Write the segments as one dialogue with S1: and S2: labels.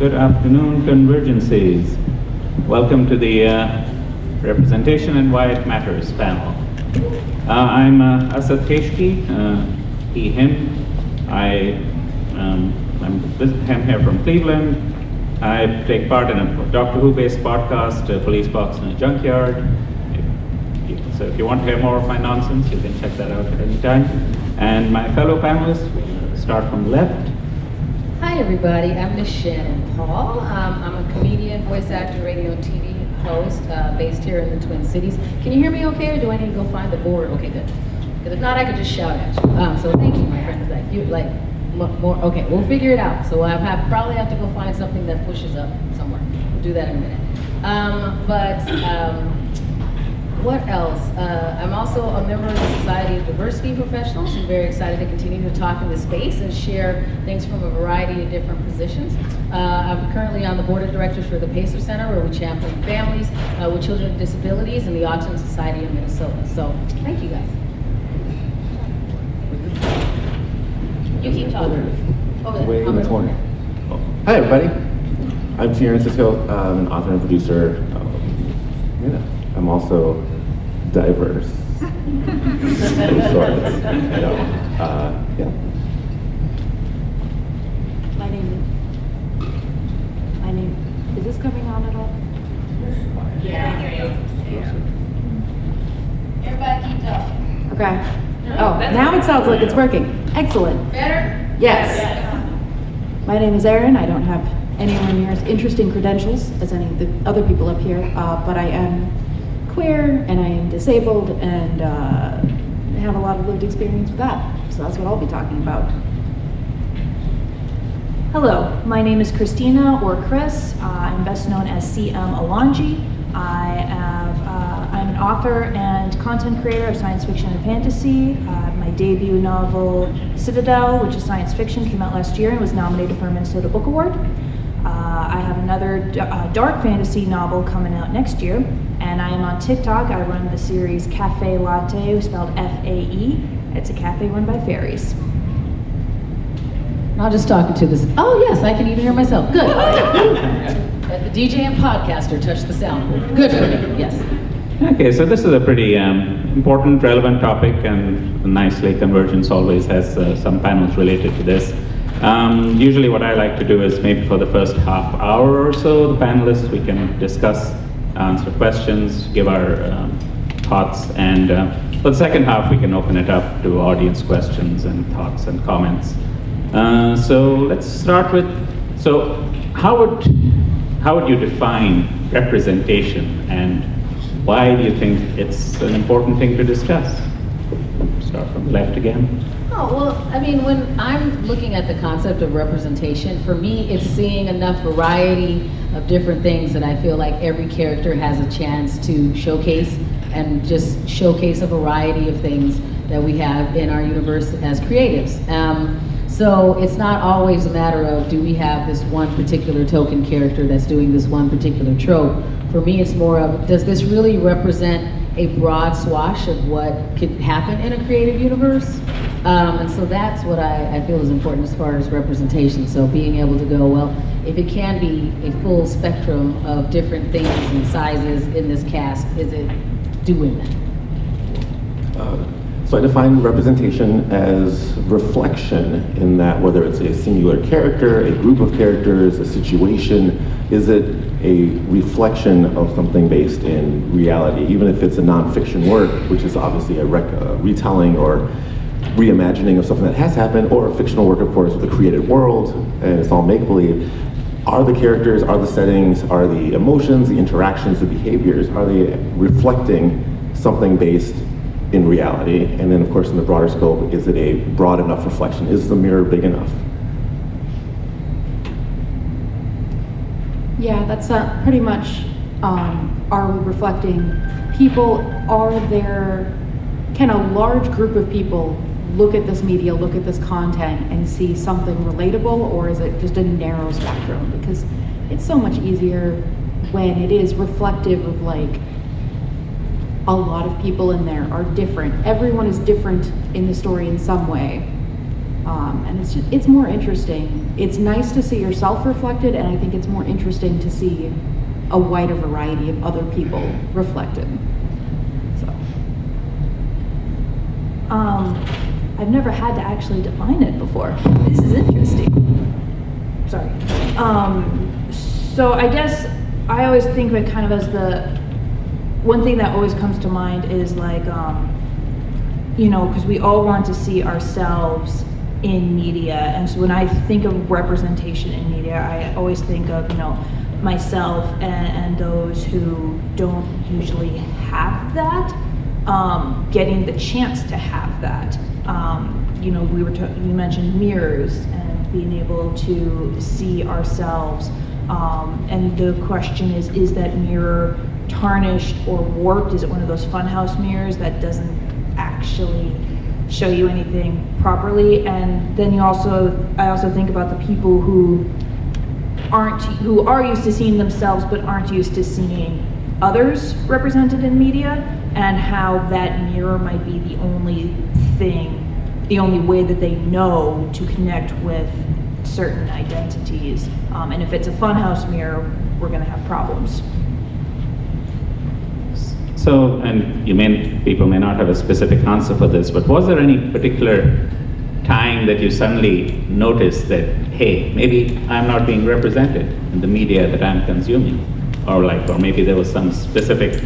S1: Good afternoon, Convergences. Welcome to the Representation and Why It Matters panel. I'm Assad Khaishgi, he, him. I'm here from Cleveland. I take part in a Doctor Who-based podcast, Police Box in a Junkyard. So if you want to hear more of my nonsense, you can check that out at any time. And my fellow panelists, we'll start from the left.
S2: Hi everybody, I'm Miss Shannan Paul. I'm a comedian, voice actor, radio and TV host based here in the Twin Cities. Can you hear me okay, or do I need to go find the board? Okay, good. Because if not, I could just shout at you. So thank you, my friends. More. Okay, we'll figure it out. So I'll probably have to go find something that pushes up somewhere. We'll do that in a minute. What else? I'm also a member of the Society of Diversity Professionals. I'm very excited to continue to talk in this space and share things from a variety of different positions. I'm currently on the board of directors for the Pacer Center, where we champion families with children with disabilities and the Autism Society of Minnesota. So thank you guys. You keep talking.
S3: Way in the corner. Hi everybody. I'm Cisco. I'm an author and producer. I'm also diverse.
S4: My name, is this coming on at all?
S2: Yeah, I hear you. Everybody keep talking.
S4: Okay. Oh, now it sounds like it's working. Excellent.
S2: Better?
S4: Yes. My name is Eiryn. I don't have anywhere near as interesting credentials as any of the other people up here, but I am queer and I am disabled and have a lot of lived experience with that. So that's what I'll be talking about. Hello, my name is Christina, or Chris. I'm best known as CM Alongi. I'm an author and content creator of science fiction and fantasy. My debut novel, Citadel, which is science fiction, came out last year and was nominated for a Minnesota Book Award. I have another dark fantasy novel coming out next year, and I am on TikTok. I run the series Cafe Latte, spelled F-A-E. It's a cafe run by fairies.
S2: Not just talking to this. Oh yes, I can even hear myself. Good. The DJ and podcaster touched the soundboard. Good for me. Yes.
S1: Okay, so this is a pretty important, relevant topic, and nicely Convergence always has some panels related to this. Usually what I like to do is maybe for the first half hour or so, the panelists, we can discuss, answer questions, give our thoughts, and for the second half we can open it up to audience questions and thoughts and comments. So let's start with, how would you define representation, and why do you think it's an important thing to discuss? Start from the left again.
S2: Oh, well, I mean, when I'm looking at the concept of representation, for me, it's seeing enough variety of different things that I feel like every character has a chance to showcase, and just showcase a variety of things that we have in our universe as creatives. So it's not always a matter of, do we have this one particular token character that's doing this one particular trope? For me, it's more of, does this really represent a broad swash of what could happen in a creative universe? And so that's what I feel is important as far as representation. So being able to go, well, if it can be a full spectrum of different things and sizes in this cast, is it doing that?
S3: So I define representation as reflection, in that whether it's a singular character, a group of characters, a situation, is it a reflection of something based in reality, even if it's a nonfiction work, which is obviously a retelling or reimagining of something that has happened, or a fictional work, of course, with a created world, and it's all make-believe. Are the characters, are the settings, are the emotions, the interactions, the behaviors, are they reflecting something based in reality? And then, of course, in the broader scope, is it a broad enough reflection? Is the mirror big enough?
S4: Yeah, that's pretty much, are we reflecting people? Can a large group of people look at this media, look at this content, and see something relatable, or is it just a narrow spectrum? Because it's so much easier when it is reflective of, like, a lot of people in there are different. Everyone is different in the story in some way.
S5: And it's more interesting. It's nice to see yourself reflected, and I think it's more interesting to see a wider variety of other people reflected. So.
S4: I've never had to actually define it before. This is interesting. Sorry. So I guess I always think of it kind of as one thing that always comes to mind is like, because we all want to see ourselves in media, and so when I think of representation in media, I always think of, myself and those who don't usually have that, getting the chance to have that. You mentioned mirrors and being able to see ourselves, and the question is that mirror tarnished or warped? Is it one of those funhouse mirrors that doesn't actually show you anything properly? And then I also think about the people who are used to seeing themselves but aren't used to seeing others represented in media, and how that mirror might be the only way that they know to connect with certain identities. And if it's a funhouse mirror, we're going to have problems.
S1: So, and people may not have a specific answer for this, but was there any particular time that you suddenly noticed that, hey, maybe I'm not being represented in the media that I'm consuming? Or maybe there was some specific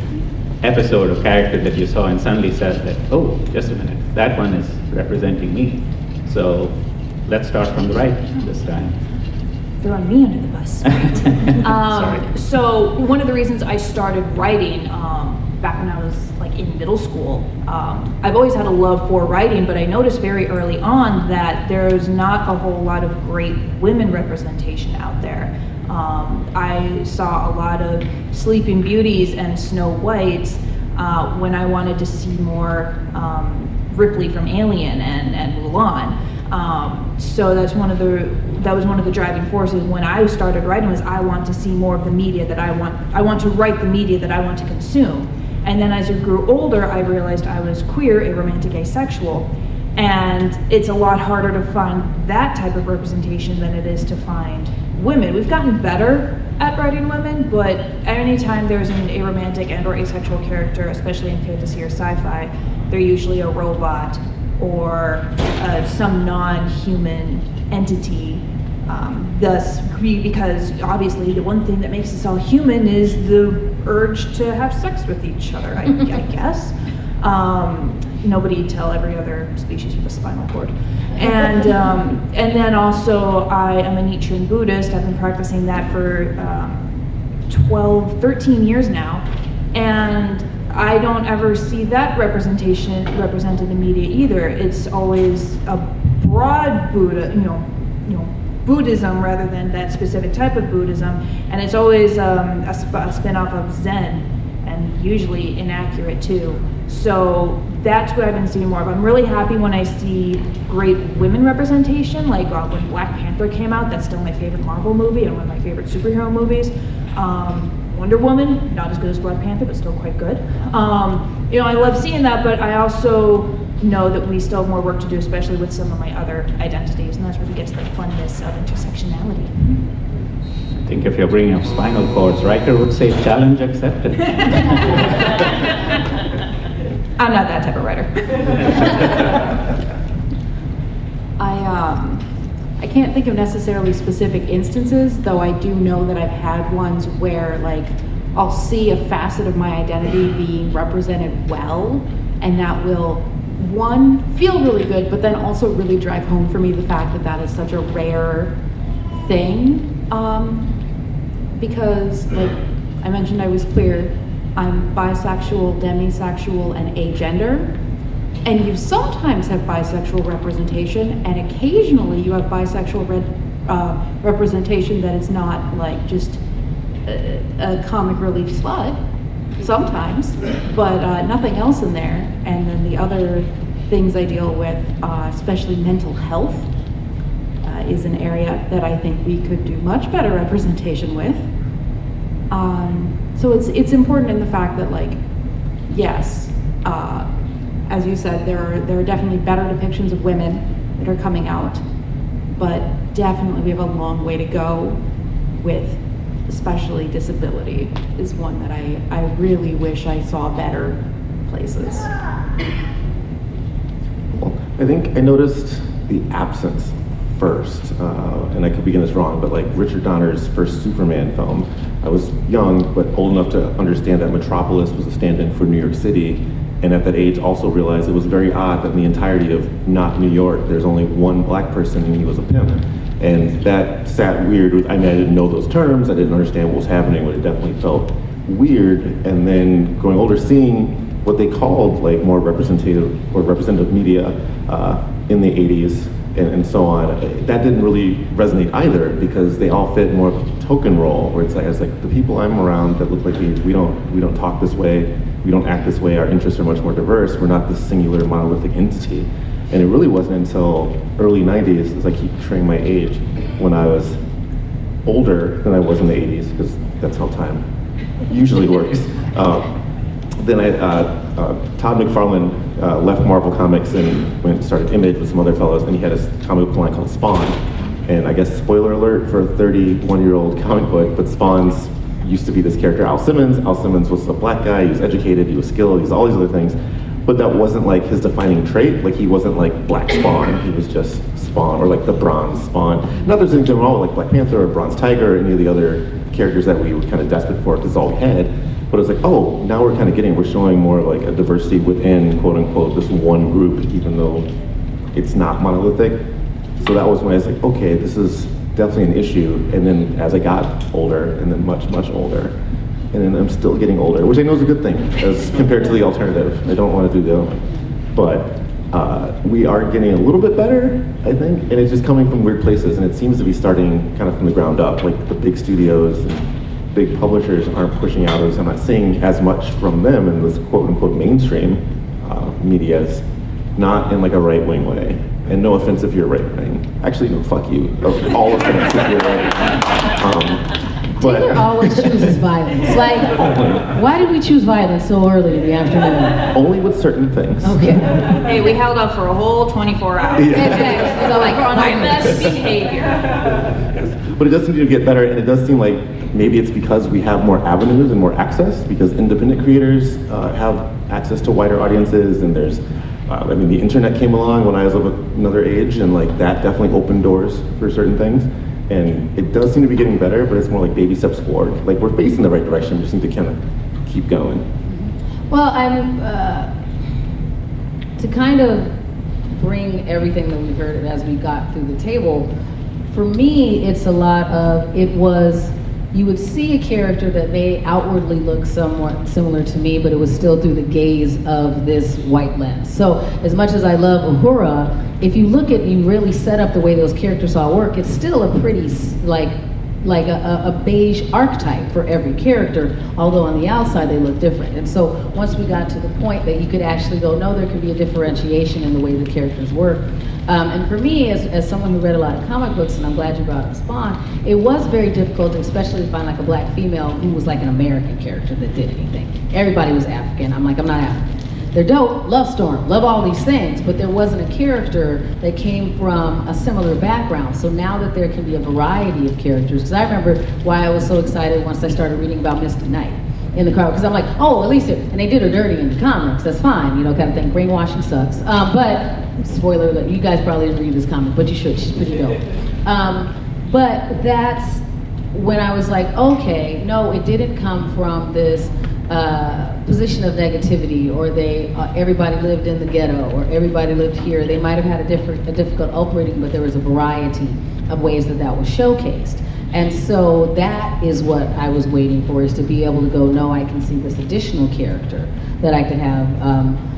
S1: episode or character that you saw and suddenly said that, oh, just a minute, that one is representing me. So let's start from the right this time.
S4: Throwing me under the bus.
S1: Sorry.
S4: So one of the reasons I started writing back when I was in middle school, I've always had a love for writing, but I noticed very early on that there's not a whole lot of great women representation out there. I saw a lot of Sleeping Beauties and Snow Whites when I wanted to see more Ripley from Alien and Mulan. So that was one of the driving forces when I started writing, was I want to see more of the media that I want to write the media that I want to consume. And then as I grew older, I realized I was queer, aromantic, asexual, and it's a lot harder to find that type of representation than it is to find women. We've gotten better at writing women, but anytime there's an aromantic and or asexual character, especially in fantasy or sci-fi, they're usually a robot or some non-human entity. Because obviously the one thing that makes us all human is the urge to have sex with each other, I guess. Nobody tell every other species with a spinal cord. And then also I am a Nichiren Buddhist. I've been practicing that for 13 years now. And I don't ever see that representation represented in media either. It's always a broad Buddhism rather than that specific type of Buddhism, and it's always a spin-off of Zen, and usually inaccurate too. So that's what I've been seeing more of. I'm really happy when I see great women representation, like when Black Panther came out. That's still my favorite Marvel movie and one of my favorite superhero movies. Wonder Woman, not as good as Black Panther, but still quite good. I love seeing that, but I also know that we still have more work to do, especially with some of my other identities, and that's where we get to the funness of intersectionality.
S1: I think if you're bringing up spinal cords, Riker would say challenge accepted.
S4: I'm not that type of writer.
S5: I can't think of necessarily specific instances, though I do know that I've had ones where I'll see a facet of my identity being represented well, and that will, one, feel really good, but then also really drive home for me the fact that that is such a rare thing. Because, I mentioned I was queer, I'm bisexual, demisexual, and agender. And you sometimes have bisexual representation, and occasionally you have bisexual representation that is not just a comic relief slut, sometimes, but nothing else in there. And then the other things I deal with, especially mental health, is an area that I think we could do much better representation with. So it's important in the fact that, yes, as you said, there are definitely better depictions of women that are coming out. But definitely we have a long way to go with especially disability is one that I really wish I saw better places.
S3: Well, I think I noticed the absence first, and I could be getting this wrong, but like Richard Donner's first Superman film, I was young but old enough to understand that Metropolis was a stand-in for New York City, and at that age also realized it was very odd that in the entirety of not New York, there's only one black person and he was a pimp. And that sat weird with, I mean, I didn't know those terms, I didn't understand what was happening, but it definitely felt weird. And then growing older, seeing what they called like more representative media in the 80s and so on, that didn't really resonate either, because they all fit more of a token role, where it's like the people I'm around that look like we don't talk this way, we don't act this way, our interests are much more diverse, we're not this singular monolithic entity. And it really wasn't until early 90s, as I keep portraying my age, when I was older than I was in the 80s, because that's how time usually works. Then Todd McFarlane left Marvel Comics and went and started Image with some other fellows, and he had a comic book line called Spawn. And I guess spoiler alert for a 31-year-old comic book, but Spawn's used to be this character, Al Simmons. Al Simmons was a black guy, he was educated, he was skilled, he was all these other things. But that wasn't like his defining trait. Like he wasn't like Black Spawn, he was just Spawn, or like the Bronze Spawn. Not that there's anything wrong with like Black Panther or Bronze Tiger or any of the other characters that we were kind of desperate for, because it's all we had. But it was like, oh, now we're kind of we're showing more like a diversity within, quote unquote, this one group, even though it's not monolithic. So that was when I was like, okay, this is definitely an issue. And then as I got older, and then much, much older, and then I'm still getting older, which I know is a good thing as compared to the alternative. I don't want to do the other one. But we are getting a little bit better, I think, and it's just coming from weird places, and it seems to be starting kind of from the ground up, like the big studios and big publishers aren't pushing out as, I'm not seeing as much from them in this quote unquote mainstream medias, not in like a right-wing way. And no offense if you're right-wing. Actually, no, fuck you. All offense if you're right.
S2: Taylor always chooses violence. Like, why did we choose violence so early in the afternoon?
S3: Only with certain things.
S2: Okay.
S5: Hey, we held up for a whole 24 hours.
S2: Yeah. So like,
S5: mindless behavior.
S3: Yes. But it does seem to get better, and it does seem like maybe it's because we have more avenues and more access, because independent creators have access to wider audiences, and there's, I mean, the internet came along when I was of another age, and like that definitely opened doors for certain things. And it does seem to be getting better, but it's more like baby steps forward. Like we're facing the right direction, we just need to kind of keep going.
S2: Well, I'm, to kind of bring everything that we've heard as we got through the table, for me, it's a lot of, you would see a character that may outwardly look somewhat similar to me, but it was still through the gaze of this white lens. So as much as I love Uhura, if you look at, you really set up the way those characters all work, it's still a pretty, like a beige archetype for every character, although on the outside they look different. And so once we got to the point that you could actually go, no, there could be a differentiation in the way the characters work. And for me, as someone who read a lot of comic books, and I'm glad you brought up Spawn, it was very difficult, especially to find like a black female who was like an American character that did anything. Everybody was African. I'm like, I'm not African. They're dope, love Storm, love all these things, but there wasn't a character that came from a similar background. So now that there can be a variety of characters, because I remember why I was so excited once I started reading about Misty Knight in the crowd, because I'm like, oh, at least and they did her dirty in the comics, that's fine, you know, kind of thing. Brainwashing sucks. But spoiler alert, you guys probably didn't read this comic, but you should, she's pretty dope. But that's when I was like, okay, no, it didn't come from this position of negativity, or everybody lived in the ghetto, or everybody lived here. They might have had a difficult upbringing, but there was a variety of ways that was showcased. And so that is what I was waiting for, is to be able to go, no, I can see this additional character that I could have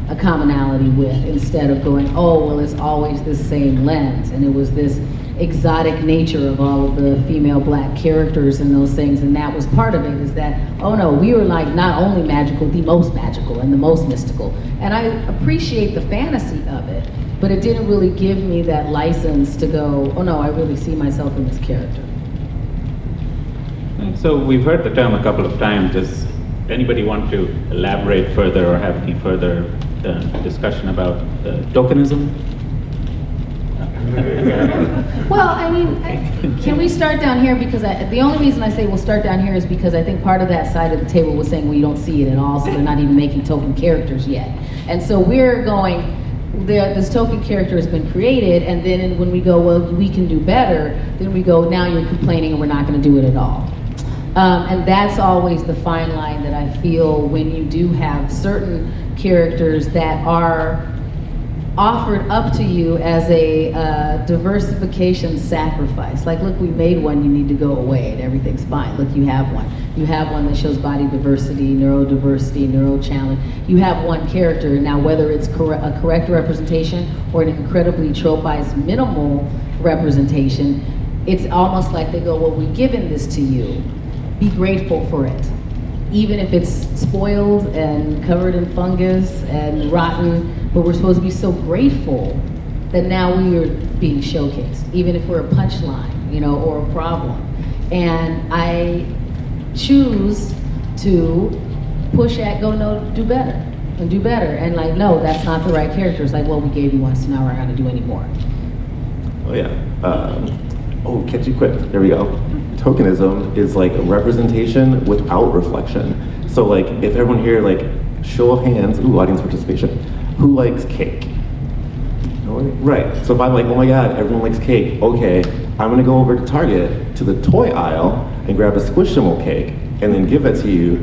S2: a commonality with, instead of going, oh, well, it's always this same lens. And it was this exotic nature of all of the female black characters and those things, and that was part of it, is that, oh no, we were like not only magical, the most magical and the most mystical. And I appreciate the fantasy of it, but it didn't really give me that license to go, oh no, I really see myself in this character.
S1: So we've heard the term a couple of times. Does anybody want to elaborate further or have any further discussion about tokenism?
S2: Well, I mean, can we start down here? Because the only reason I say we'll start down here is because I think part of that side of the table was saying, well, you don't see it at all, so they're not even making token characters yet. And so we're going, this token character has been created, and then when we go, well, we can do better, then we go, now you're complaining and we're not going to do it at all. And that's always the fine line that I feel when you do have certain characters that are offered up to you as a diversification sacrifice. Like, look, we made one, you need to go away and everything's fine. Look, you have one. You have one that shows body diversity, neurodiversity, neurochallenge. You have one character. Now, whether it's a correct representation or an incredibly tropized minimal representation, it's almost like they go, well, we've given this to you. Be grateful for it. Even if it's spoiled and covered in fungus and rotten, but we're supposed to be so grateful that now we are being showcased, even if we're a punchline, you know, or a problem. And I choose to push at, go, no, do better, and do better. And like, no, that's not the right character. It's like, well, we gave you one, so now we're not gonna do any more.
S3: Oh yeah. Oh, catch you quick. There we go. Tokenism is like a representation without reflection. So like, if everyone here, like, show of hands, ooh, audience participation, who likes cake? Right. So if I'm like, oh my God, everyone likes cake. Okay, I'm gonna go over to Target to the toy aisle and grab a Squishable cake and then give it to you.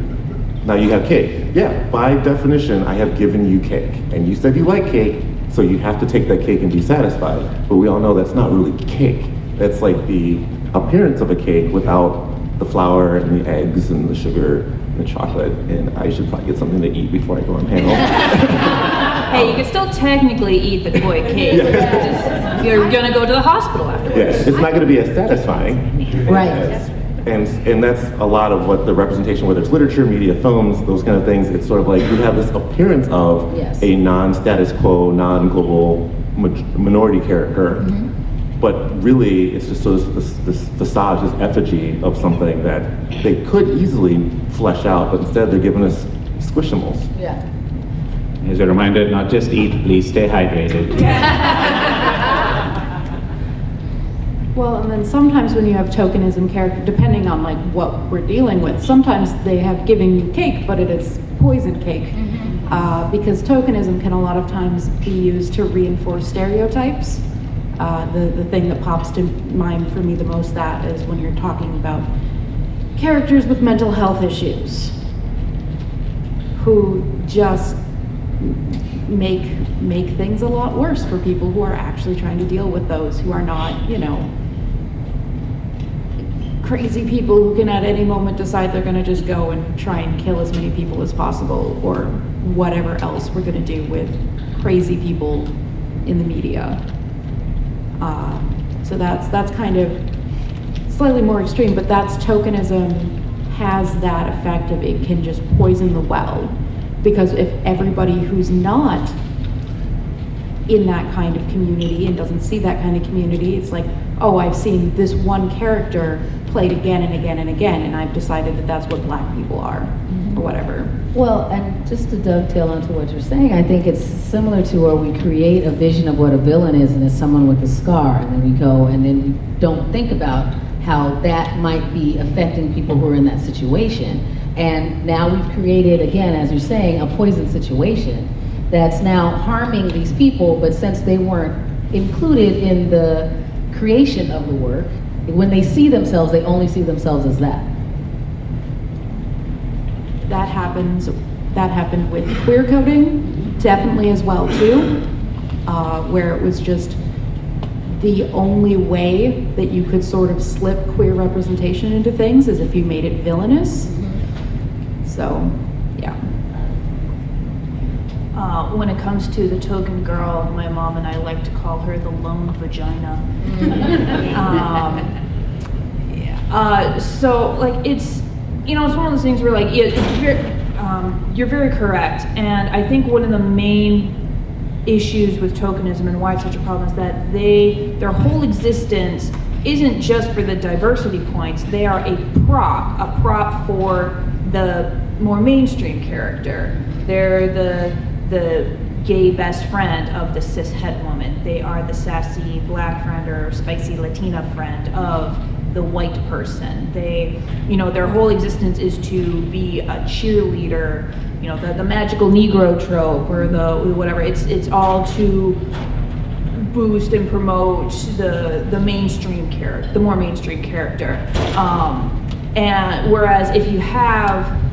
S3: Now you have cake. Yeah, by definition, I have given you cake. And you said you like cake, so you have to take that cake and be satisfied. But we all know that's not really cake. That's like the appearance of a cake without the flour and the eggs and the sugar and the chocolate. And I should probably get something to eat before I go on panel.
S6: Hey, you can still technically eat the toy cake.
S3: Yeah.
S6: You're gonna go to the hospital afterwards.
S3: Yes, it's not going to be as satisfying.
S2: Right.
S3: And that's a lot of what the representation, whether it's literature, media, films, those kind of things, it's sort of like you have this appearance of
S2: Yes.
S3: a non-status quo, non-global minority character, but really it's just sort of this facade, this effigy of something that they could easily flesh out, but instead they're giving us squishimals.
S2: Yeah.
S1: As a reminder, not just eat, please stay hydrated.
S5: Well, and then sometimes when you have tokenism character, depending on like what we're dealing with, sometimes they have given you cake, but it is poison cake. Because tokenism can a lot of times be used to reinforce stereotypes. The thing that pops to mind for me the most that is when you're talking about characters with mental health issues who just make things a lot worse for people who are actually trying to deal with those, who are not, you know, crazy people who can at any moment decide they're going to just go and try and kill as many people as possible, or whatever else we're going to do with crazy people in the media. So that's kind of slightly more extreme, but that's tokenism has that effect of it can just poison the well. Because if everybody who's not in that kind of community and doesn't see that kind of community, it's like, oh, I've seen this one character played again and again and again, and I've decided that that's what Black people are, or whatever.
S2: Well, and just to dovetail onto what you're saying, I think it's similar to where we create a vision of what a villain is, and it's someone with a scar, and then we go and then we don't think about how that might be affecting people who are in that situation. And now we've created, again, as you're saying, a poison situation that's now harming these people, but since they weren't included in the creation of the work, when they see themselves, they only see themselves as that.
S5: That happened with queer coding, definitely as well too, where it was just the only way that you could sort of slip queer representation into things is if you made it villainous. So, yeah.
S4: When it comes to the token girl, my mom and I like to call her the lone vagina. So, like, it's, you know, it's one of those things where, like, you're very correct. And I think one of the main issues with tokenism and why it's such a problem is that their whole existence isn't just for the diversity points. They are a prop for the more mainstream character. They're the gay best friend of the cis het woman. They are the sassy black friend or spicy Latina friend of the white person. They, you know, their whole existence is to be a cheerleader, you know, the magical Negro trope or the whatever. It's all to boost and promote the mainstream character, the more mainstream character. And whereas if you have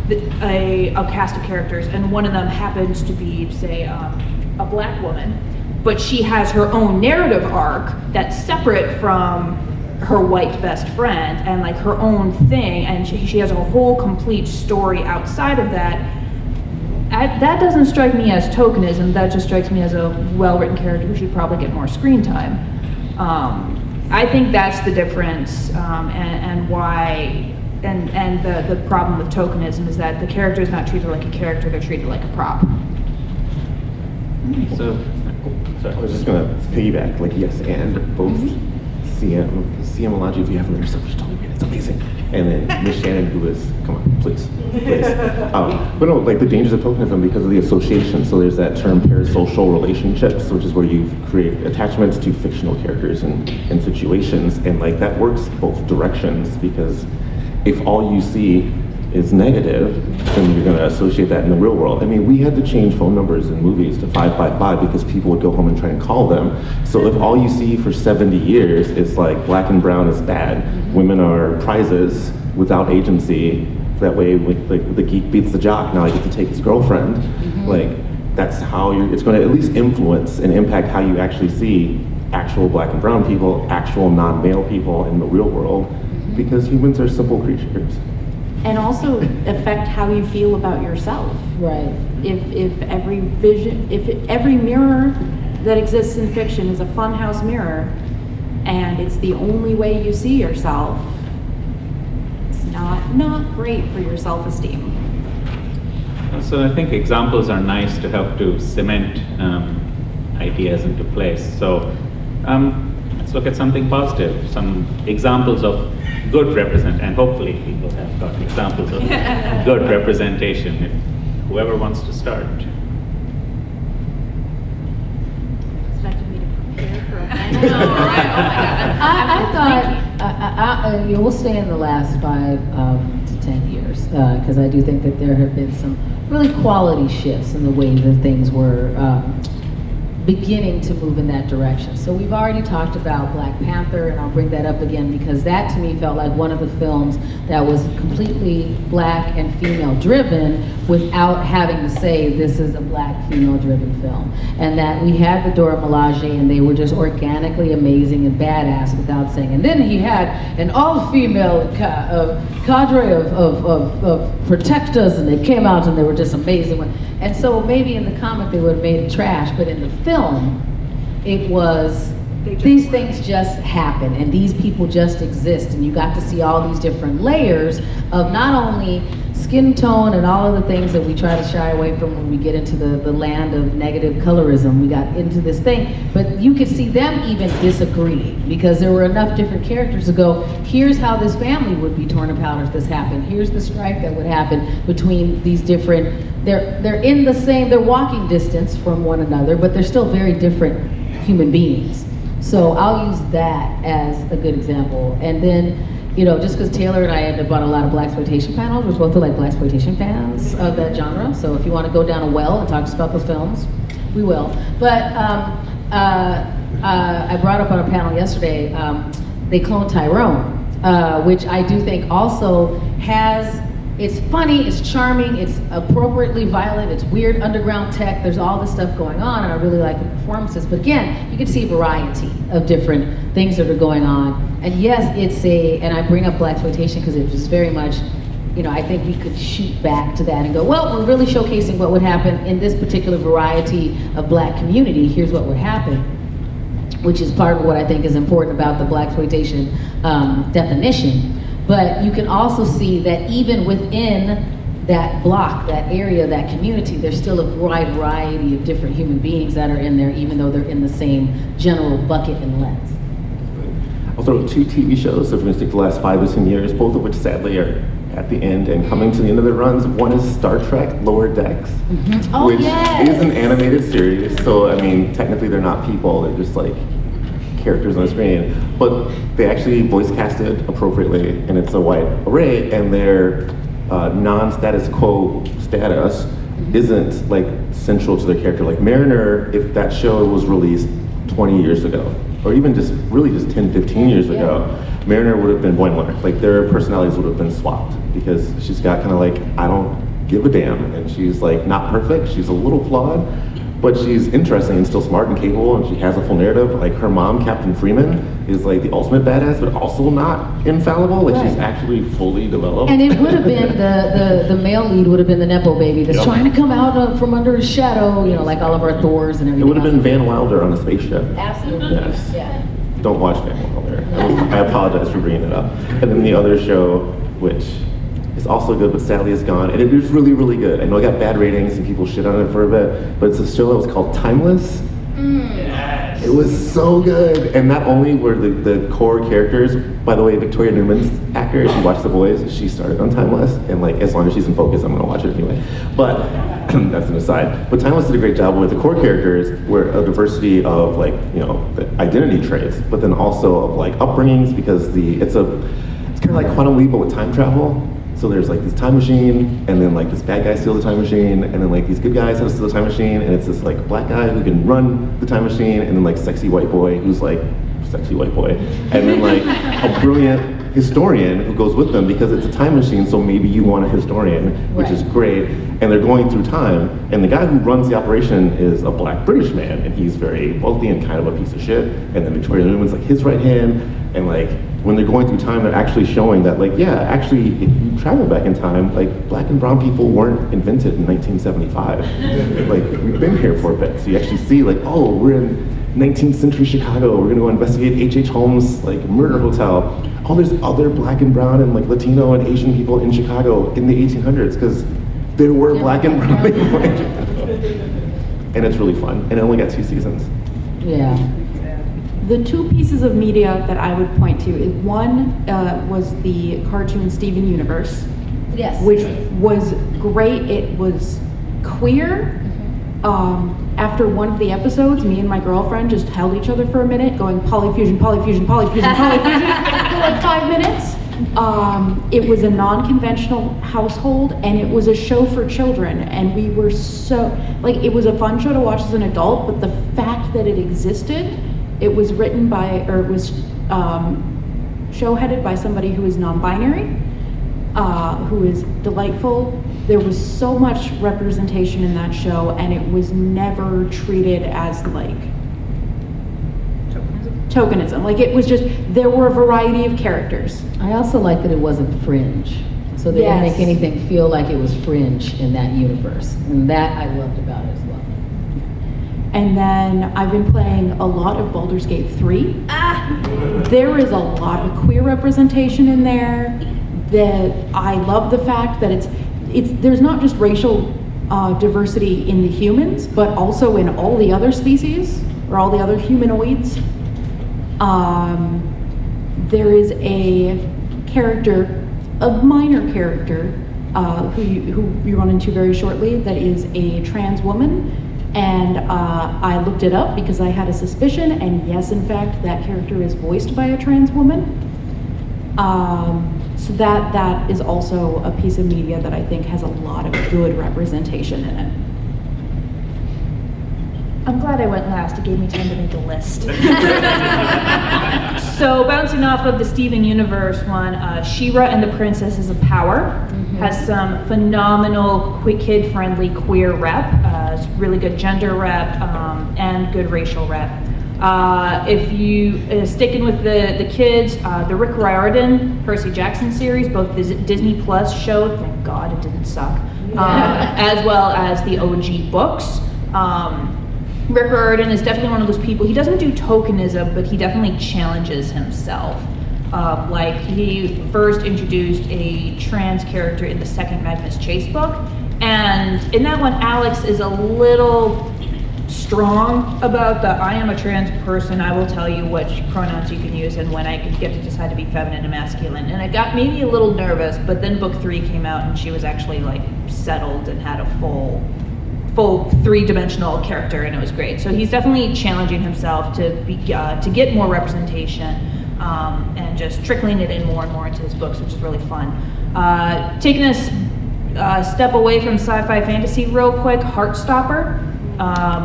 S4: a cast of characters and one of them happens to be, say, a black woman, but she has her own narrative arc that's separate from her white best friend and like her own thing, and she has a whole complete story outside of that. That doesn't strike me as tokenism. That just strikes me as a well-written character who should probably get more screen time. I think that's the difference, and why, and the problem with tokenism is that the character is not treated like a character; they're treated like a prop.
S1: So,
S3: I was just going to piggyback, like, yes, and both CM Alongi, if you haven't read her stuff, she told me it's amazing. And then Miss Shannan, who is, come on, please. But no, like the dangers of tokenism because of the association. So there's that term parasocial relationships, which is where you create attachments to fictional characters and situations. And like that works both directions because if all you see is negative, then you're going to associate that in the real world. I mean, we had to change phone numbers in movies to 555 because people would go home and try and call them. So if all you see for 70 years is like black and brown is bad, women are prizes without agency, that way with the geek beats the jock, now I get to take his girlfriend. Like, that's how it's going to at least influence and impact how you actually see actual black and brown people, actual non-male people in the real world, because humans are simple creatures.
S5: And also affect how you feel about yourself.
S2: Right.
S5: If every mirror that exists in fiction is a funhouse mirror, and it's the only way you see yourself, it's not great for your self-esteem.
S1: So I think examples are nice to help to cement ideas into place. So let's look at something positive, some examples of good and hopefully people have got examples of good representation. If whoever wants to start.
S5: Expected me to prepare for a
S6: I know, right? Oh my God.
S2: I thought we'll stay in the last 5 to 10 years because I do think that there have been some really quality shifts in the way that things were beginning to move in that direction. So we've already talked about Black Panther, and I'll bring that up again because that to me felt like one of the films that was completely black and female driven without having to say this is a black female driven film. And that we had the Dora Milaje and they were just organically amazing and badass without saying. And then he had an all-female cadre of protectors, and they came out and they were just amazing. And so maybe in the comic they would have made it trash, but in the film, it was, these things just happen and these people just exist, and you got to see all these different layers of not only skin tone and all of the things that we try to shy away from when we get into the land of negative colorism. We got into this thing, but you could see them even disagreeing because there were enough different characters to go, here's how this family would be torn apart if this happened. Here's the strife that would happen between these different, they're in the same, they're walking distance from one another, but they're still very different human beings. So I'll use that as a good example. And then, you know, just because Taylor and I ended up on a lot of blaxploitation panels, we're both like blaxploitation fans of that genre. So if you want to go down a well and talk about those films, we will. But I brought up on a panel yesterday, they cloned Tyrone, which I do think also has, it's funny, it's charming, it's appropriately violent, it's weird underground tech, there's all this stuff going on, and I really like the performances. But again, you can see a variety of different things that are going on. And yes, it's and I bring up blaxploitation because it was very much, you know, I think we could shoot back to that and go, well, we're really showcasing what would happen in this particular variety of black community, here's what would happen, which is part of what I think is important about the blaxploitation definition. But you can also see that even within that block, that area, that community, there's still a wide variety of different human beings that are in there, even though they're in the same general bucket and lens.
S3: I'll throw 2 TV shows, so if we're going to stick to the last 5 to 10 years, both of which sadly are at the end and coming to the end of their runs. One is Star Trek Lower Decks,
S2: Oh,
S3: which
S2: yes.
S3: is an animated series. So, I mean, technically they're not people, they're just like characters on the screen. But they actually voice casted appropriately, and it's a wide array, and their non-status quo status isn't like central to their character. Like Mariner, if that show was released 20 years ago, or even just really just 10, 15 years ago, Mariner would have been Boimler. Like their personalities would have been swapped because she's got kind of like, I don't give a damn. And she's like not perfect, she's a little flawed, but she's interesting and still smart and capable, and she has a full narrative. Like her mom, Captain Freeman, is like the ultimate badass, but also not infallible. Like she's actually fully developed.
S2: And it would have been the male lead would have been the Nepo baby that's trying to come out from under his shadow, you know, like all of our Thors and everything.
S3: It would have been Van Wilder on a spaceship.
S2: Absolutely.
S3: Yes.
S2: Yeah.
S3: Don't watch Van Wilder. I apologize for bringing it up. And then the other show, which is also good, but sadly is gone. And it is really, really good. I know it got bad ratings and people shit on it for a bit, but it's a show that was called Timeless. Yes. It was so good. And not only were the core characters, by the way, Victoria Newman's actor, if you watch The Boys, she started on Timeless. And like, as long as she's in focus, I'm gonna watch it anyway. But that's an aside. But Timeless did a great job with the core characters, were a diversity of like, you know, the identity traits, but then also of like upbringings, because it's kind of like Quantum Leap, but with time travel. So there's like this time machine, and then like this bad guy steals the time machine, and then like these good guys have to steal the time machine, and it's this like black guy who can run the time machine, and then like sexy white boy who's like sexy white boy, and then like a brilliant historian who goes with them because it's a time machine, so maybe you want a historian, which is great. And they're going through time, and the guy who runs the operation is a black British man, and he's very wealthy and kind of a piece of shit. And then Victoria Newman's like his right hand, and like when they're going through time, they're actually showing that like, yeah, actually, if you travel back in time, like black and brown people weren't invented in 1975. Like we've been here for a bit, so you actually see like, oh, we're in 19th century Chicago, we're gonna go investigate H.H. Holmes' like murder hotel. Oh, there's other black and brown and like Latino and Asian people in Chicago in the 1800s, because there were black and brown people. And it's really fun, and it only got 2 seasons.
S2: Yeah.
S5: The 2 pieces of media that I would point to is one was the cartoon Steven Universe,
S2: Yes.
S5: which was great. It was queer. After one of the episodes, me and my girlfriend just held each other for a minute, going polyfusion, polyfusion, polyfusion, polyfusion for like 5 minutes. It was a non-conventional household, and it was a show for children, and we were so, like, it was a fun show to watch as an adult, but the fact that it existed, it was written by, or it was show-headed by somebody who is non-binary, who is delightful. There was so much representation in that show, and it was never treated as like tokenism. Like it was just, there were a variety of characters.
S2: I also like that it wasn't fringe. So they didn't make anything feel like it was fringe in that universe. And that I loved about it as well.
S5: And then I've been playing a lot of Baldur's Gate 3. There is a lot of queer representation in there. That I love the fact that there's not just racial diversity in the humans, but also in all the other species, or all the other humanoids. There is a character, a minor character, who you run into very shortly, that is a trans woman. And I looked it up because I had a suspicion, and yes, in fact, that character is voiced by a trans woman. So that is also a piece of media that I think has a lot of good representation in it.
S4: I'm glad I went last. It gave me time to make a list.
S6: So bouncing off of the Steven Universe one, She-Ra and the Princesses of Power has some phenomenal, kid-friendly queer rep. It's really good gender rep and good racial rep. If you sticking with the kids, the Rick Riordan, Percy Jackson series, both Disney Plus showed, thank God it didn't suck, as well as the OG books. Rick Riordan is definitely one of those people, he doesn't do tokenism, but he definitely challenges himself. Like he first introduced a trans character in the second Magnus Chase book, and in that one Alex is a little strong about the I am a trans person, I will tell you what pronouns you can use and when I get to decide to be feminine and masculine. And it got me a little nervous, but then book 3 came out and she was actually like settled and had a full 3-dimensional character, and it was great. So he's definitely challenging himself to get more representation and just trickling it in more and more into his books, which is really fun. Taking a step away from sci-fi fantasy real quick, Heartstopper,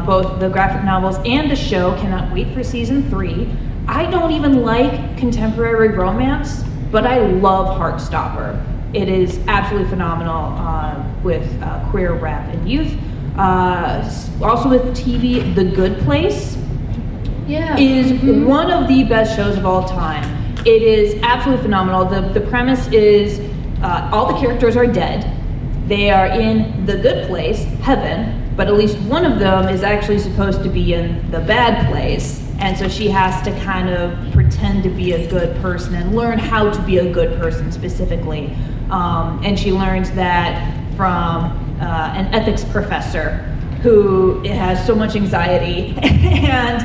S6: both the graphic novels and the show, cannot wait for season 3. I don't even like contemporary romance, but I love Heartstopper. It is absolutely phenomenal with queer rep and youth. Also with TV, The Good Place is one of the best shows of all time. It is absolutely phenomenal. The premise is all the characters are dead. They are in the good place, heaven, but at least one of them is actually supposed to be in the bad place. And so she has to kind of pretend to be a good person and learn how to be a good person specifically. And she learns that from an ethics professor who has so much anxiety and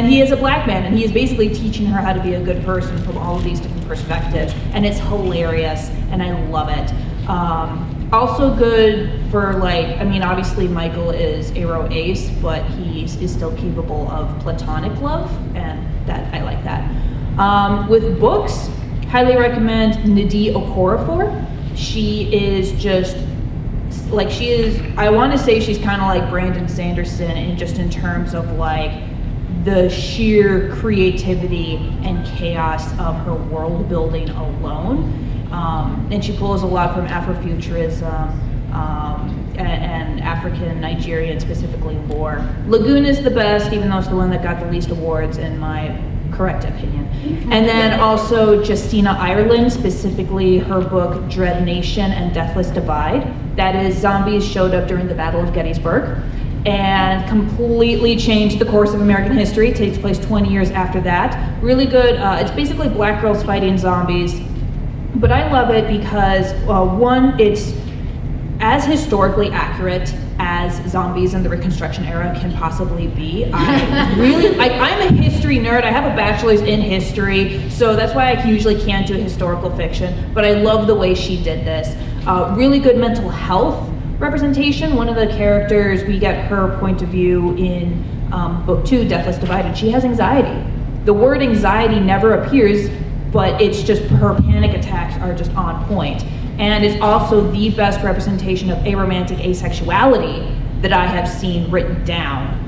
S6: he is a black man, and he is basically teaching her how to be a good person from all of these different perspectives, and it's hilarious and I love it. Also good for obviously Michael is Aero Ace, but he is still capable of platonic love, and that I like that. With books, highly recommend Nnedi Okorafor. She is just I want to say she's kind of like Brandon Sanderson in terms of like the sheer creativity and chaos of her world building alone. And she pulls a lot from Afrofuturism and African, Nigerian, specifically lore. Lagoon is the best, even though it's the one that got the least awards in my correct opinion. And then also Justina Ireland, specifically her book Dread Nation and Deathless Divide. That is, zombies showed up during the Battle of Gettysburg and completely changed the course of American history. It takes place 20 years after that. Really good. It's basically black girls fighting zombies. But I love it because, one, it's as historically accurate as zombies in the Reconstruction era can possibly be. I'm a history nerd. I have a bachelor's in history, so that's why I usually can't do historical fiction, but I love the way she did this. Really good mental health representation. One of the characters, we get her point of view in book 2, Deathless Divide, and she has anxiety. The word anxiety never appears, but it's just her panic attacks are just on point. And is also the best representation of aromantic asexuality that I have seen written down.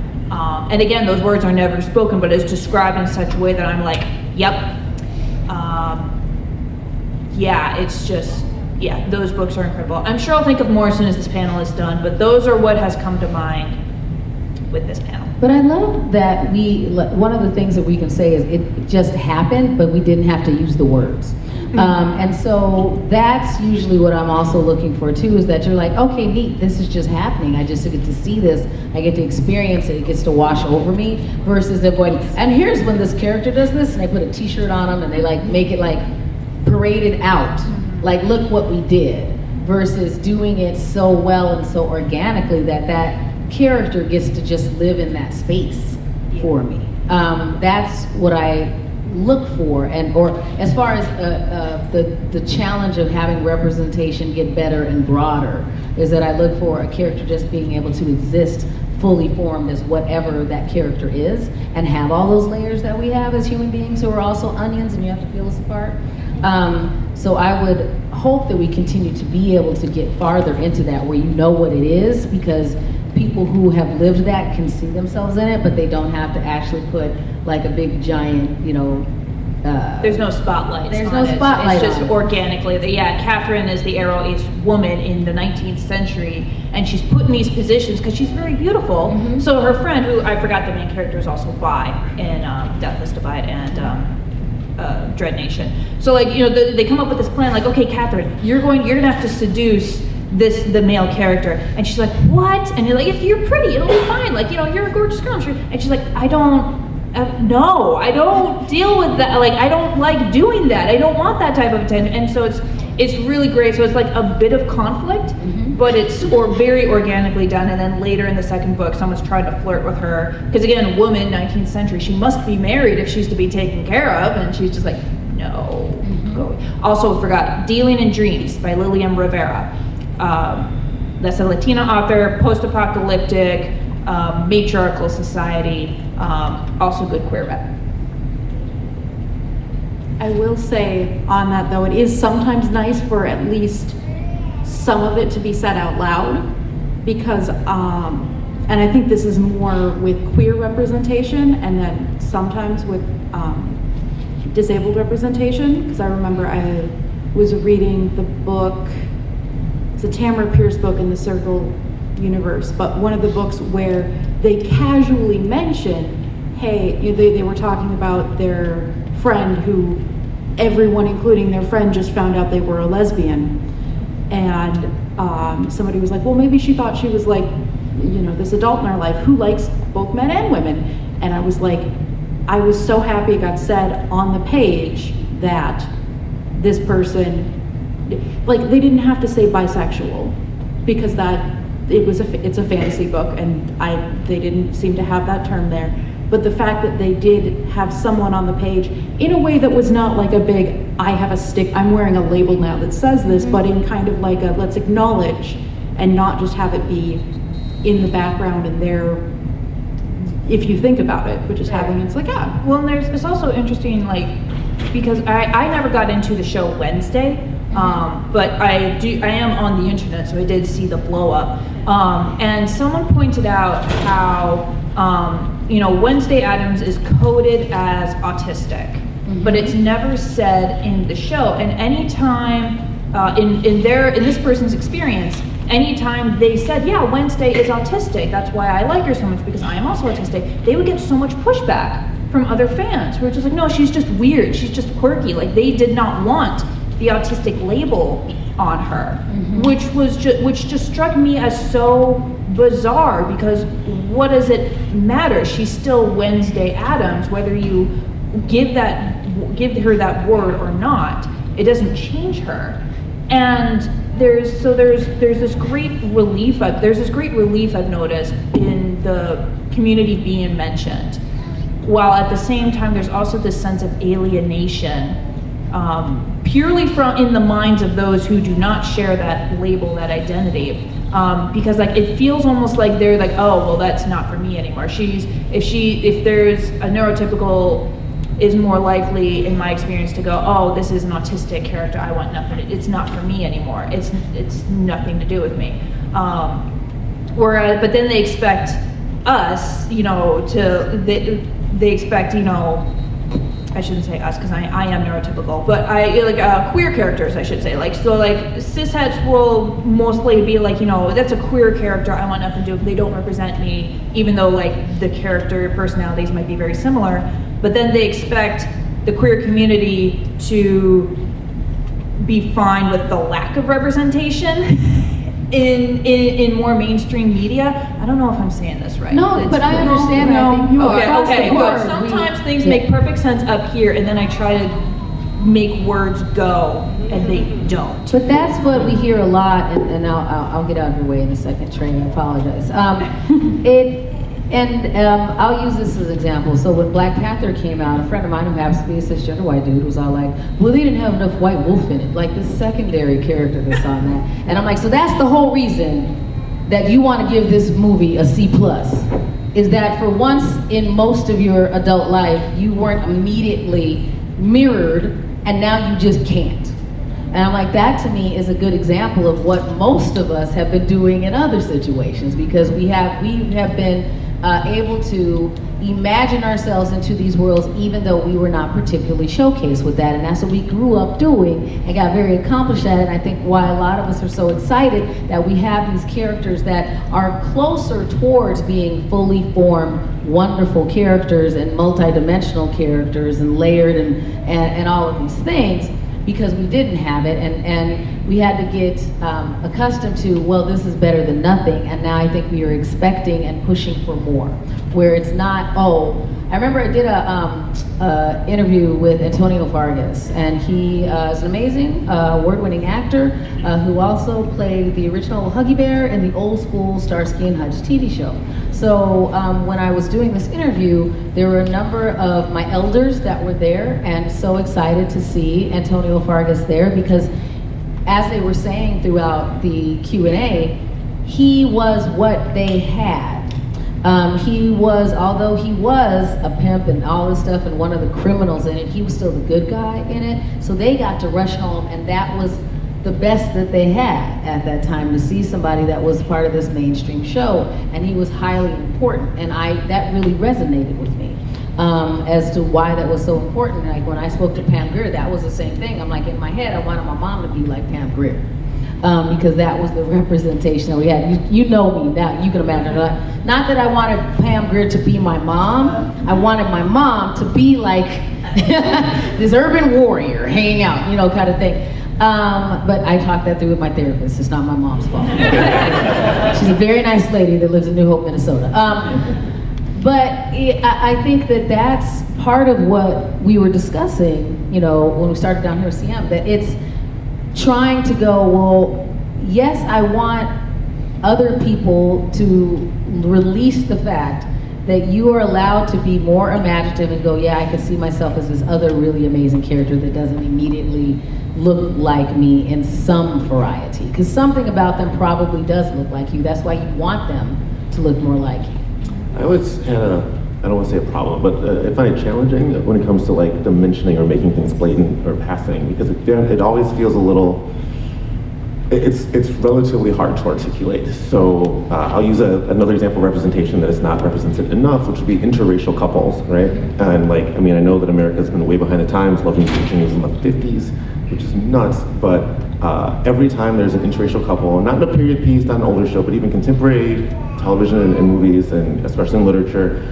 S6: And again, those words are never spoken, but it's described in such a way that I'm like, yep. Those books are incredible. I'm sure I'll think of more as soon as this panel is done, but those are what has come to mind with this panel.
S2: But I love that one of the things that we can say is it just happened, but we didn't have to use the words. And so that's usually what I'm also looking for too, is that you're like, okay, neat, this is just happening. I just get to see this, I get to experience it, it gets to wash over me, versus them going, and here's when this character does this, and they put a t-shirt on them and they like make it like paraded out, like look what we did, versus doing it so well and so organically that character gets to just live in that space for me. That's what I look for, or as far as the challenge of having representation get better and broader, is that I look for a character just being able to exist fully formed as whatever that character is, and have all those layers that we have as human beings who are also onions, and you have to peel us apart. So I would hope that we continue to be able to get farther into that, where you know what it is, because people who have lived that can see themselves in it, but they don't have to actually put like a big giant,
S6: there's no spotlight.
S2: There's no spotlight.
S6: It's just organically. Catherine is the Aero Ace woman in the 19th century, and she's put in these positions because she's very beautiful. Mm-hmm. So her friend, who I forgot the main character, is also bi in Deathless Divide and Dread Nation. So they come up with this plan, like, okay, Catherine, you're gonna have to seduce the male character, and she's like, what? And you're like, if you're pretty, it'll be fine. You're a gorgeous girl. And she's like, I don't deal with that. I don't like doing that. I don't want that type of attention. And so it's really great. So it's like a bit of conflict, but it's very organically done. And then later in the second book, someone's tried to flirt with her. Because again, a woman, 19th century, she must be married if she's to be taken care of. And she's just like, no. Go. Also forgot, Dealing in Dreams by Lilian Rivera. That's a Latina author, post-apocalyptic, matriarchal society, also good queer rep.
S5: I will say on that though, it is sometimes nice for at least some of it to be said out loud, because, and I think this is more with queer representation and then sometimes with disabled representation, because I remember I was reading the book, it's a Tamara Pierce book in the Circle universe, but one of the books where they casually mention, hey, they were talking about their friend who everyone, including their friend, just found out they were a lesbian. And somebody was like, well, maybe she thought she was like, this adult in our life who likes both men and women. And I was like, I was so happy it got said on the page that this person, like, they didn't have to say bisexual, because it's a fantasy book and they didn't seem to have that term there. But the fact that they did have someone on the page in a way that was not like a big, I'm wearing a label now that says this, but in kind of like a, let's acknowledge and not just have it be in the background and there, if you think about it, which is having, it's like, yeah.
S6: Well, and it's also interesting, like, because I never got into the show Wednesday, but I am on the internet, so I did see the blow up. And someone pointed out how, Wednesday Addams is coded as autistic, but it's never said in the show. And anytime, in this person's experience, anytime they said, yeah, Wednesday is autistic, that's why I like her so much, because I am also autistic, they would get so much pushback from other fans who were just like, no, she's just weird, she's just quirky. Like, they did not want the autistic label on her, which just struck me as so bizarre, because what does it matter? She's still Wednesday Addams, whether you give her that word or not. It doesn't change her. And there's this great relief I've noticed in the community being mentioned, while at the same time there's also this sense of alienation, purely in the minds of those who do not share that label, that identity, because like it feels almost like they're like, oh, well, that's not for me anymore. If there's a neurotypical, is more likely, in my experience, to go, oh, this is an autistic character, I want nothing, it's not for me anymore, it's nothing to do with me. But then they expect us, they expect, I shouldn't say us, because I am neurotypical, but queer characters, I should say. Cisheads will mostly be like, that's a queer character, I want nothing to do with it, they don't represent me, even though the character personalities might be very similar. But then they expect the queer community to be fine with the lack of representation in more mainstream media. I don't know if I'm saying this right.
S2: No, but I understand. I think you are.
S6: Okay. But sometimes things make perfect sense up here, and then I try to make words go, and they don't.
S2: But that's what we hear a lot, and I'll get out of your way in a second, Trey. I apologize. I'll use this as an example. So when Black Panther came out, a friend of mine who happens to be a cisgender white dude was all like, well, they didn't have enough white wolf in it, like the secondary character that's on that. And I'm like, so that's the whole reason that you want to give this movie a C+, is that for once in most of your adult life, you weren't immediately mirrored, and now you just can't. And I'm like, that to me is a good example of what most of us have been doing in other situations, because we have been able to imagine ourselves into these worlds even though we were not particularly showcased with that. And that's what we grew up doing and got very accomplished at it. And I think why a lot of us are so excited that we have these characters that are closer towards being fully formed, wonderful characters and multi-dimensional characters and layered and all of these things, because we didn't have it, and we had to get accustomed to, well, this is better than nothing, and now I think we are expecting and pushing for more, where it's not, oh, I remember I did a interview with Antonio Vargas, and he is an amazing award-winning actor who also played the original Huggy Bear in the old school Starsky and Hutch TV show. So when I was doing this interview, there were a number of my elders that were there, and so excited to see Antonio Vargas there, because as they were saying throughout the Q&A, he was what they had. Although he was a pimp and all this stuff and one of the criminals in it, he was still the good guy in it. So they got to rush home, and that was the best that they had at that time, to see somebody that was part of this mainstream show, and he was highly important, and that really resonated with me as to why that was so important. Like when I spoke to Pam Grier, that was the same thing. I'm like, in my head, I wanted my mom to be like Pam Grier. Because that was the representation that we had. You know me now, you can imagine. Not that I wanted Pam Grier to be my mom, I wanted my mom to be like this urban warrior hanging out, kind of thing. But I talked that through with my therapist. It's not my mom's fault. She's a very nice lady that lives in New Hope, Minnesota. But I think that that's part of what we were discussing, when we started down here at CM, that it's trying to go, well, yes, I want other people to release the fact that you are allowed to be more imaginative and go, yeah, I can see myself as this other really amazing character that doesn't immediately look like me in some variety. Because something about them probably does look like you. That's why you want them to look more like you.
S3: I always had I don't want to say a problem, but I find it challenging when it comes to like dimensioning or making things blatant or passing, because it always feels a little, it's relatively hard to articulate. So I'll use another example of representation that is not represented enough, which would be interracial couples, right? And I know that America's been way behind the times. Love Me Teaching was in the 50s, which is nuts, but every time there's an interracial couple, not in a period piece, not an older show, but even contemporary television and movies, and especially in literature,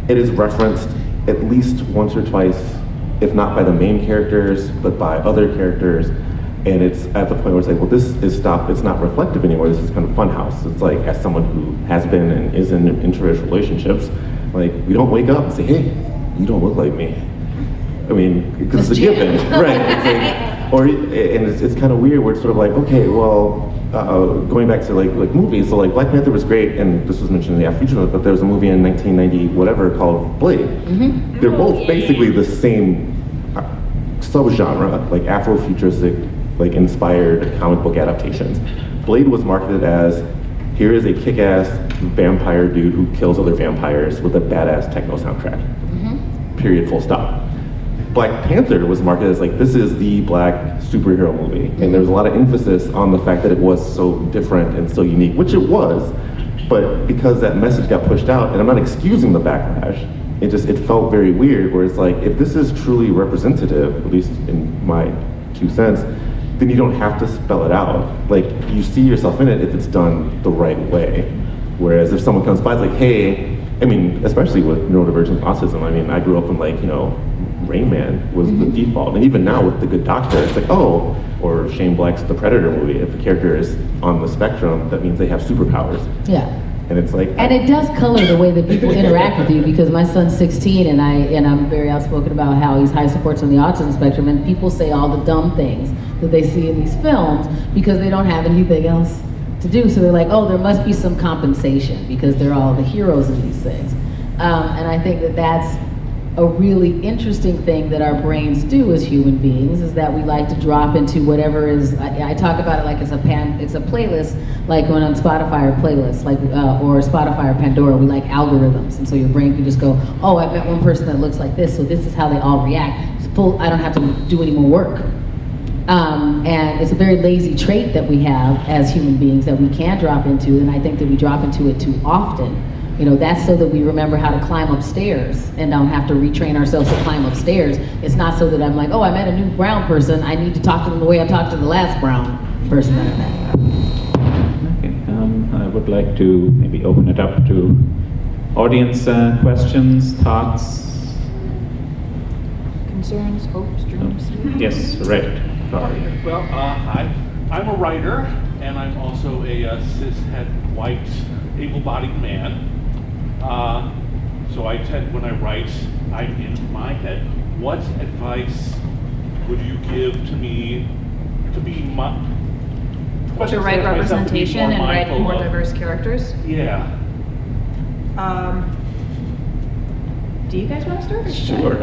S3: it is referenced at least once or twice, if not by the main characters, but by other characters. And it's at the point where it's like, well, this is it's not reflective anymore. This is kind of funhouse. It's like, as someone who has been and is in interracial relationships, like, we don't wake up and say, hey, you don't look like me. I mean, because it's a given, right? It's like, it's kind of weird where it's sort of like, okay, well, going back to like movies, so like Black Panther was great, and this was mentioned in the Afrofuturist note, but there was a movie in 1990 whatever called Blade. Mm-hmm. They're both basically the same subgenre, like Afrofuturistic, like inspired comic book adaptations. Blade was marketed as, here is a kick-ass vampire dude who kills other vampires with a badass techno soundtrack. Mm-hmm. Period, full stop. Black Panther was marketed as like, this is the black superhero movie. And there was a lot of emphasis on the fact that it was so different and so unique, which it was, but because that message got pushed out, and I'm not excusing the backlash, it felt very weird, where it's like, if this is truly representative, at least in my 2 cents, then you don't have to spell it out. Like, you see yourself in it if it's done the right way. Whereas if someone comes by, it's like, hey, I mean, especially with neurodivergent autism, I mean, I grew up in like, Rain Man was the default. And even now with The Good Doctor, it's like, oh, or Shane Black's The Predator movie, if a character is on the spectrum, that means they have superpowers. Yeah. And it's like,
S2: and it does color the way that people interact with you, because my son's 16 and I'm very outspoken about how he's high supports on the autism spectrum, and people say all the dumb things that they see in these films because they don't have anything else to do. So they're like, oh, there must be some compensation because they're all the heroes in these things. And I think that that's a really interesting thing that our brains do as human beings, is that we like to drop into whatever is, I talk about it like it's a playlist, like when on Spotify or playlist, like, or Spotify or Pandora, we like algorithms. And so your brain can just go, oh, I met one person that looks like this, so this is how they all react. It's full, I don't have to do any more work. And it's a very lazy trait that we have as human beings that we can drop into, and I think that we drop into it too often. That's so that we remember how to climb upstairs and don't have to retrain ourselves to climb upstairs. It's not so that I'm like, oh, I met a new brown person, I need to talk to them the way I talked to the last brown person that I met.
S1: Okay, I would like to maybe open it up to audience questions, thoughts.
S6: Concerns, hopes, dreams.
S1: Yes, right. Sorry.
S7: Well, hi. I'm a writer, and I'm also a cis-het, white, able-bodied man. So when I write, I'm in my head. What advice would you give to me to be
S6: To write representation and write more diverse characters?
S7: Yeah.
S6: Do you guys want to start?
S3: Sure.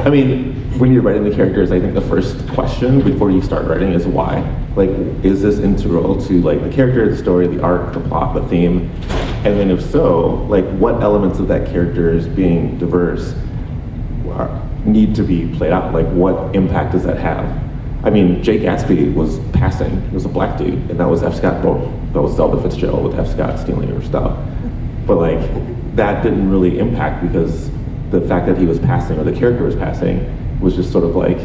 S3: I mean, when you're writing the characters, I think the first question before you start writing is why. Like, is this integral to like the character, the story, the arc, the plot, the theme? And then if so, like what elements of that character is being diverse need to be played out? Like what impact does that have? I mean, Jay Gatsby was passing. He was a black dude, and that was F. Scott, that was Zelda Fitzgerald with F. Scott stealing her stuff. But like, that didn't really impact because the fact that he was passing or the character was passing was just sort of like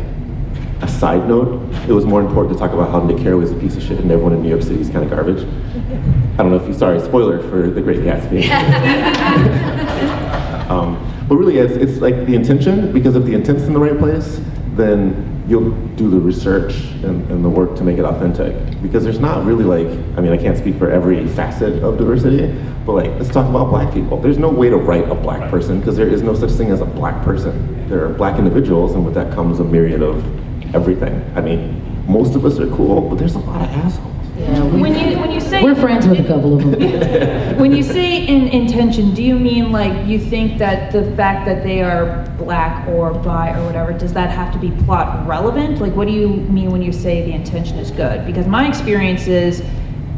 S3: a side note. It was more important to talk about how Nick Carraway is a piece of shit and everyone in New York City is kind of garbage. I don't know if you, sorry, spoiler for The Great Gatsby. But really, it's like the intention, because if the intent's in the right place, then you'll do the research and the work to make it authentic. Because there's not really like, I mean, I can't speak for every facet of diversity, but like, let's talk about black people. There's no way to write a black person because there is no such thing as a black person. There are black individuals, and with that comes a myriad of everything. I mean, most of us are cool, but there's a lot of assholes.
S2: Yeah,
S6: When you say
S2: we're friends with a couple of them.
S6: when you say in intention, do you mean like you think that the fact that they are black or bi or whatever, does that have to be plot relevant? Like, what do you mean when you say the intention is good? Because my experience is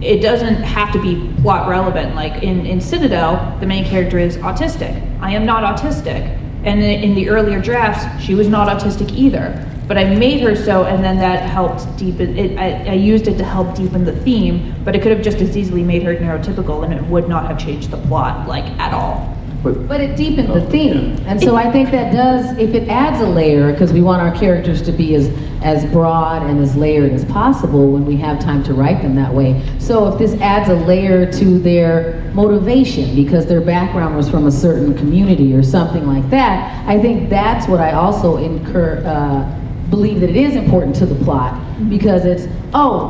S6: it doesn't have to be plot relevant. Like in Citadel, the main character is autistic. I am not autistic. And in the earlier drafts, she was not autistic either. But I made her so, and then that helped deepen it. I used it to help deepen the theme, but it could have just as easily made her neurotypical, and it would not have changed the plot, like, at all.
S2: But it deepened the theme. And so I think that does, if it adds a layer, because we want our characters to be as broad and as layered as possible when we have time to write them that way. So if this adds a layer to their motivation because their background was from a certain community or something like that, I think that's what I also believe that it is important to the plot, because it's,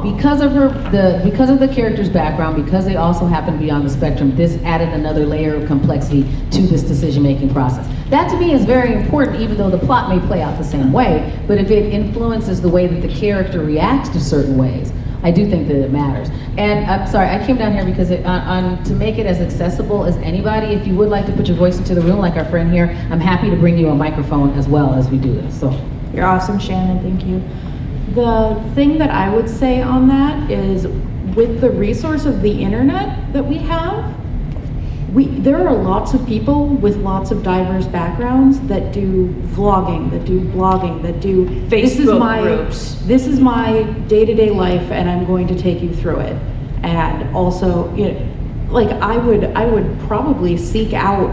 S2: because of the character's background, because they also happen to be on the spectrum, this added another layer of complexity to this decision-making process. That to me is very important, even though the plot may play out the same way, but if it influences the way that the character reacts to certain ways, I do think that it matters. And I'm sorry, I came down here because to make it as accessible as anybody, if you would like to put your voice into the room like our friend here, I'm happy to bring you a microphone as well as we do this. So.
S6: You're awesome, Shannon, thank you.
S5: The thing that I would say on that is, with the resource of the internet that we have, there are lots of people with lots of diverse backgrounds that do vlogging, that do blogging, that do
S6: Facebook groups.
S5: This is my day-to-day life, and I'm going to take you through it. And also, like I would probably seek out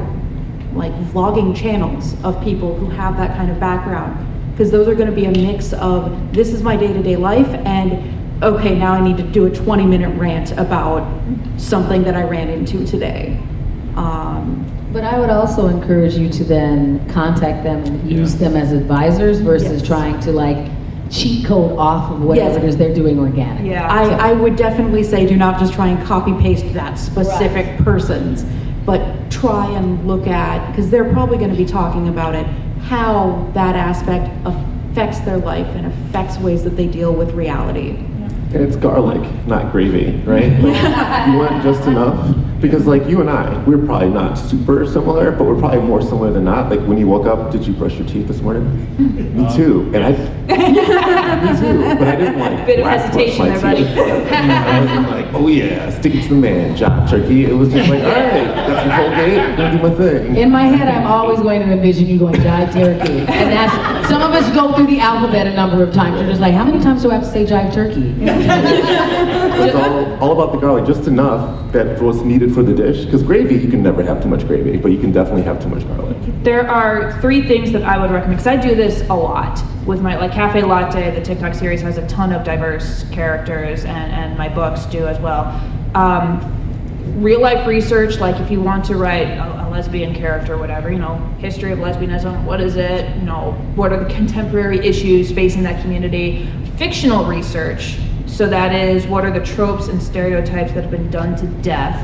S5: like vlogging channels of people who have that kind of background, because those are going to be a mix of, this is my day-to-day life, and okay, now I need to do a 20-minute rant about something that I ran into today.
S2: But I would also encourage you to then contact them and use them as advisors versus trying to like cheat code off of whatever it is they're doing organically.
S6: Yeah.
S5: I would definitely say do not just try and copy paste that specific person's, but try and look at, because they're probably going to be talking about it, how that aspect affects their life and affects ways that they deal with reality.
S3: And it's garlic, not gravy, right? Like, you want just enough. Because like you and I, we're probably not super similar, but we're probably more similar than not. Like when you woke up, did you brush your teeth this morning? Me too. And me too. But I didn't like
S6: bit of
S3: black
S6: hesitation
S3: brush my
S6: there,
S3: teeth.
S6: buddy.
S3: I wasn't like, oh yeah, stick it to the man, job turkey. It was just like, all right, got some Colgate, I'm gonna do my thing.
S2: In my head, I'm always going to envision you going jive turkey. And that's, some of us go through the alphabet a number of times. You're just like, how many times do I have to say jive turkey?
S3: It's all about the garlic, just enough that was needed for the dish. Because gravy, you can never have too much gravy, but you can definitely have too much garlic.
S6: There are 3 things that I would recommend, because I do this a lot with my, like Cafe Latte, the TikTok series has a ton of diverse characters, and my books do as well. Real life research, like if you want to write a lesbian character, whatever, history of lesbianism, what is it, what are the contemporary issues facing that community. Fictional research, so that is, what are the tropes and stereotypes that have been done to death.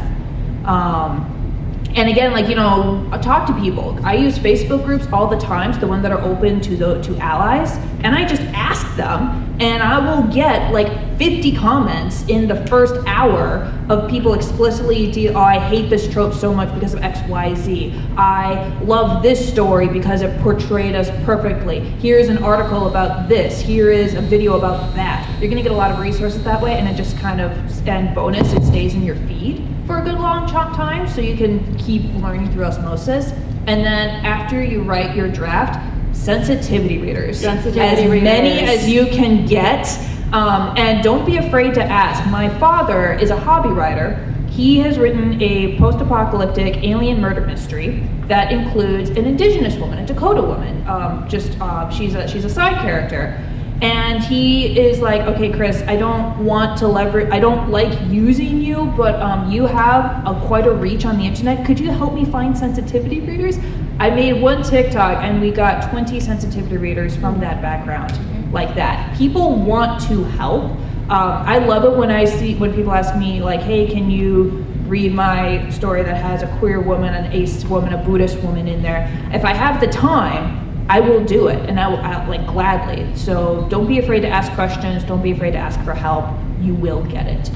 S6: And again, like, you know, talk to people. I use Facebook groups all the time, the one that are open to allies, and I just ask them, and I will get like 50 comments in the first hour of people explicitly, oh, I hate this trope so much because of X, Y, Z. I love this story because it portrayed us perfectly. Here's an article about this. Here is a video about that. You're gonna get a lot of resources that way, and it just kind of, and bonus, it stays in your feed for a good long time, so you can keep learning through osmosis. And then after you write your draft, sensitivity readers. As many as you can get, and don't be afraid to ask. My father is a hobby writer. He has written a post-apocalyptic alien murder mystery that includes an indigenous woman, a Dakota woman. She's a side character. And he is like, okay, Chris, I don't want to leverage, I don't like using you, but you have quite a reach on the internet. Could you help me find sensitivity readers? I made one TikTok and we got 20 sensitivity readers from that background, like that. People want to help. I love it when people ask me like, hey, can you read my story that has a queer woman, an ace woman, a Buddhist woman in there? If I have the time, I will do it, and I like gladly. So don't be afraid to ask questions. Don't be afraid to ask for help. You will get it.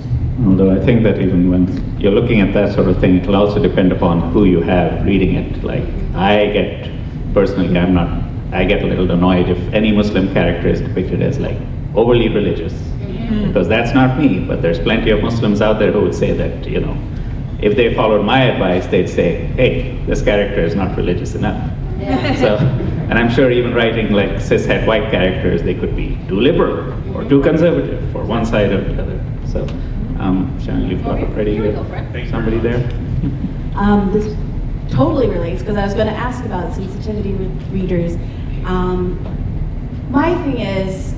S1: Although I think that even when you're looking at that sort of thing, it'll also depend upon who you have reading it. Like I get a little annoyed if any Muslim character is depicted as like overly religious, because that's not me. But there's plenty of Muslims out there who would say that, you know, if they followed my advice, they'd say, hey, this character is not religious enough. So, and I'm sure even writing like cishet white characters, they could be too liberal or too conservative for one side or the other. So, Shannan, you've got already somebody there?
S8: This totally relates, because I was going to ask about sensitivity readers. My thing is,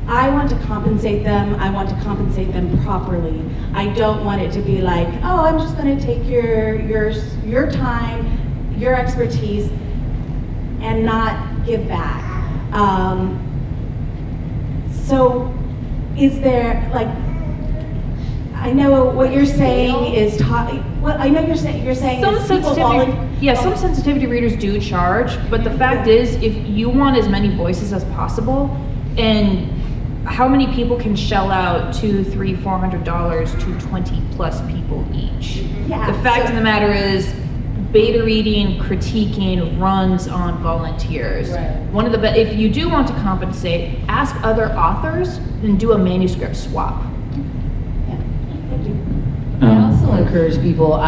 S8: I want to compensate them. I want to compensate them properly. I don't want it to be like, oh, I'm just going to take your time, your expertise, and not give back. So is there, like, I know what you're saying is, I know you're saying
S6: Some
S8: some
S6: sensitivity readers do charge, but the fact is, if you want as many voices as possible, and how many people can shell out $200, $300, $400 to 20 plus people each?
S8: Yeah,
S6: The fact of the matter is, beta reading, critiquing runs on volunteers.
S2: Right.
S6: If you do want to compensate, ask other authors and do a manuscript swap.
S2: I also encourage people, when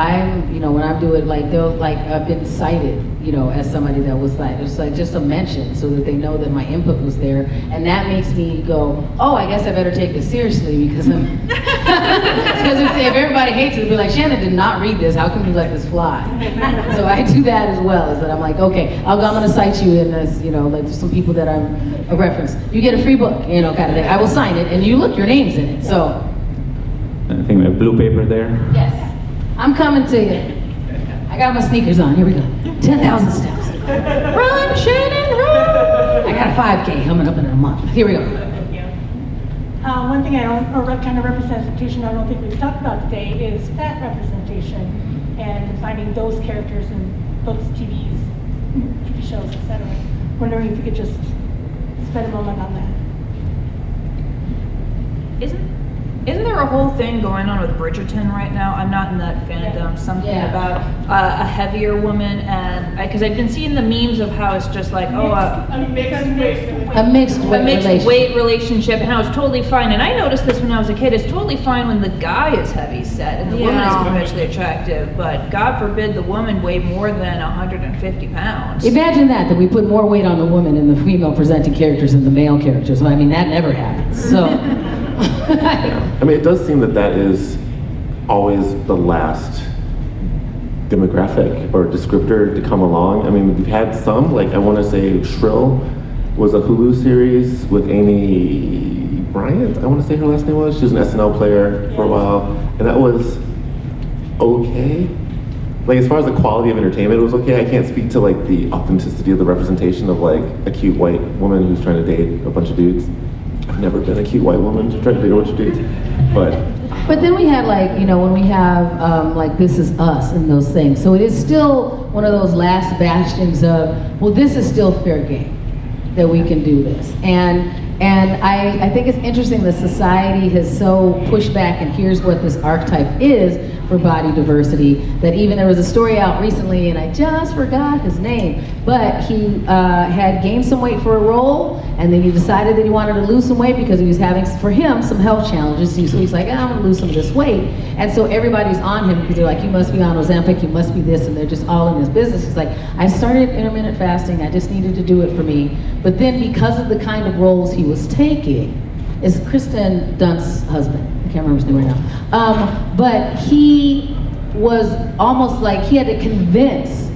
S2: I'm doing, like, I've been cited, as somebody that was like, it's like just a mention so that they know that my input was there. And that makes me go, oh, I guess I better take this seriously because because if everybody hates it, they'll be like, Shannan did not read this, how can you let this fly? So I do that as well, is that I'm like, okay, I'm gonna cite you in this, like there's some people that I'm a reference. You get a free book, kind of thing. I will sign it and you look, your name's in it, so.
S1: I think we have blue paper there.
S2: Yes, I'm coming to you. I got my sneakers on, here we go. 10,000 steps. Run, Shannan, run! I got a 5K coming up in a month. Here we go.
S9: One thing kind of representation I don't think we've talked about today is fat representation and finding those characters in books, TV shows, etc. Wondering if you could just spend a moment on that.
S6: Isn't there a whole thing going on with Bridgerton right now? I'm not in that fandom. Something about a heavier woman, and because I've been seeing the memes of how it's just like,
S2: a mixed
S6: weight relationship, and how it's totally fine. And I noticed this when I was a kid. It's totally fine when the guy is heavy set and the woman is conventionally attractive, but God forbid the woman weigh more than 150 pounds.
S2: Imagine that we put more weight on the woman in the female presenting characters than the male characters. I mean, that never happens. So.
S3: I mean, it does seem that is always the last demographic or descriptor to come along. I mean, we've had some, like I want to say Shrill was a Hulu series with Amy Bryant, I want to say her last name was. She was an SNL player for a while, and that was okay. Like, as far as the quality of entertainment, it was okay. I can't speak to like the authenticity of the representation of like a cute white woman who's trying to date a bunch of dudes. I've never been a cute white woman to try to date a bunch of dudes, but
S2: But then we had like, when we have like This Is Us and those things. So it is still one of those last bastions of, well, this is still fair game, that we can do this. And I think it's interesting that society has so pushed back, and here's what this archetype is for body diversity, that even there was a story out recently, and I just forgot his name, but he had gained some weight for a role, and then he decided that he wanted to lose some weight because he was having, for him, some health challenges. So he's like, I'm gonna lose some of this weight. And so everybody's on him because they're like, you must be on Ozempic, you must be this, and they're just all in his business. He's like, I started intermittent fasting, I just needed to do it for me. But then because of the kind of roles he was taking, is Kristen Dunst's husband, I can't remember his name right now. But he was almost like he had to convince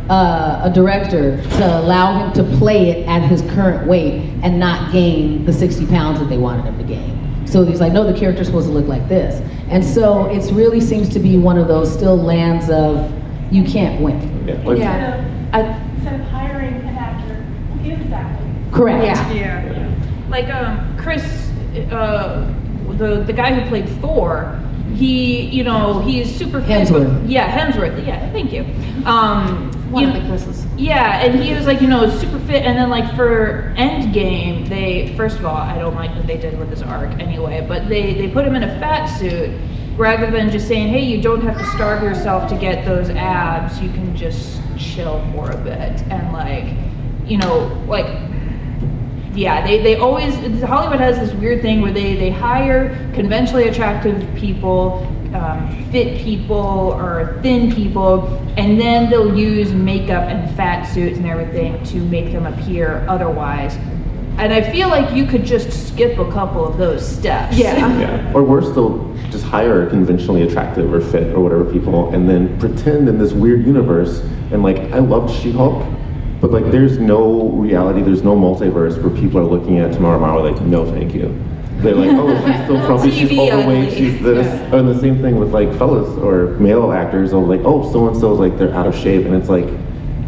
S2: a director to allow him to play it at his current weight and not gain the 60 pounds that they wanted him to gain. So he's like, no, the character's supposed to look like this. And so it really seems to be one of those still lands of you can't win.
S9: Instead of hiring an actor who is that way.
S2: Correct.
S6: Yeah. Like Chris, the guy who played Thor, he's super fit.
S2: Hemsworth.
S6: Hemsworth. Yeah, thank you.
S5: One of the Chris's.
S6: Yeah, and he was like, super fit, and then like for Endgame, they, first of all, I don't like what they did with his arc anyway, but they put him in a fat suit rather than just saying, hey, you don't have to starve yourself to get those abs, you can just chill for a bit, and they always, Hollywood has this weird thing where they hire conventionally attractive people, fit people or thin people, and then they'll use makeup and fat suits and everything to make them appear otherwise. And I feel like you could just skip a couple of those steps.
S3: Yeah. Or worse, they'll just hire conventionally attractive or fit or whatever people and then pretend in this weird universe. And like, I loved She-Hulk, but like there's no reality, there's no multiverse where people are looking at tomorrow like, no thank you. They're like, oh, she's so frumpy, she's overweight, she's this. And the same thing with like fellas or male actors, or like, oh, so-and-so's like, they're out of shape. And it's like,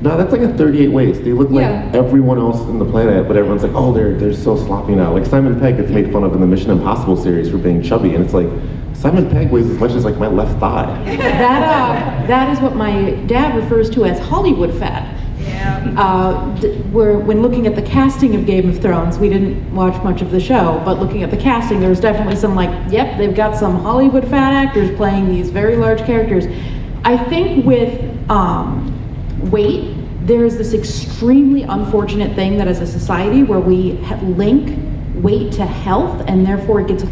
S3: no, that's like a 38 waist. They look like everyone else on the planet, but everyone's like, oh, they're so sloppy now. Like Simon Pegg gets made fun of in the Mission Impossible series for being chubby, and it's like, Simon Pegg weighs as much as like my left thigh.
S5: That is what my dad refers to as Hollywood fat. When looking at the casting of Game of Thrones, we didn't watch much of the show, but looking at the casting, there was definitely some like, yep, they've got some Hollywood fat actors playing these very large characters. I think with weight, there's this extremely unfortunate thing that as a society where we link weight to health, and therefore it gets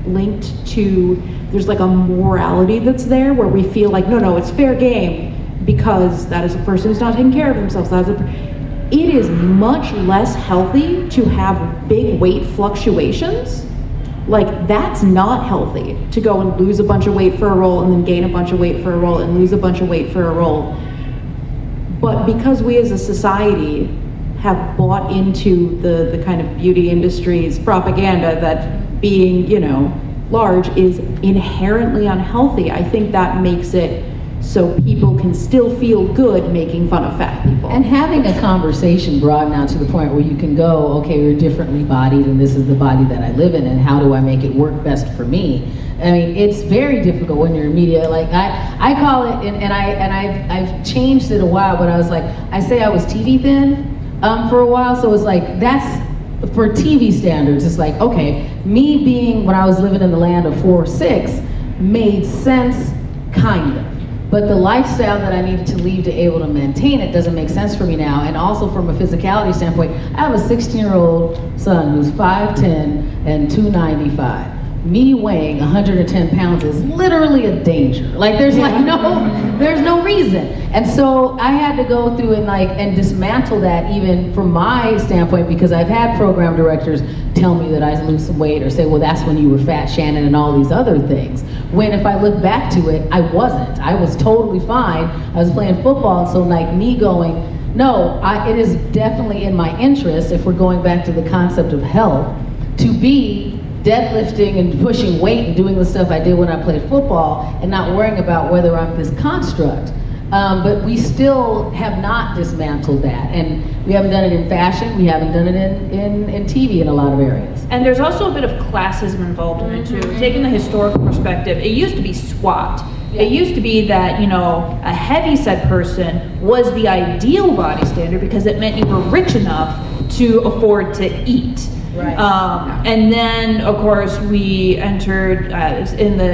S5: linked to, there's like a morality that's there where we feel like, no, it's fair game because that is a person who's not taking care of themselves. It is much less healthy to have big weight fluctuations. Like, that's not healthy, to go and lose a bunch of weight for a role and then gain a bunch of weight for a role and lose a bunch of weight for a role. But because we as a society have bought into the kind of beauty industry's propaganda that being, large is inherently unhealthy, I think that makes it so people can still feel good making fun of fat people.
S2: And having a conversation broaden out to the point where you can go, okay, we're differently bodied and this is the body that I live in, and how do I make it work best for me? I mean, it's very difficult when you're in media. Like I call it, and I've changed it a while, but I was like, I say I was TV thin for a while, so it's like, that's, for TV standards, it's like, okay, me being, when I was living in the land of 4'6", made sense, kind of. But the lifestyle that I needed to lead to able to maintain it doesn't make sense for me now. And also from a physicality standpoint, I have a 16-year-old son who's 5'10" and 295. Me weighing 110 pounds is literally a danger. Like there's no reason. And so I had to go through and dismantle that even from my standpoint, because I've had program directors tell me that I lose some weight or say, well, that's when you were fat, Shannon, and all these other things. When if I look back to it, I wasn't. I was totally fine. I was playing football, and so like me going, no, it is definitely in my interest, if we're going back to the concept of health, to be deadlifting and pushing weight and doing the stuff I did when I played football and not worrying about whether I'm this construct. But we still have not dismantled that. And we haven't done it in fashion, we haven't done it in TV in a lot of areas.
S6: And there's also a bit of classism involved in it too. Taking the historical perspective, it used to be SWAT. It used to be that, you know, a heavyset person was the ideal body standard because it meant you were rich enough to afford to eat.
S2: Right.
S6: And then, of course, we entered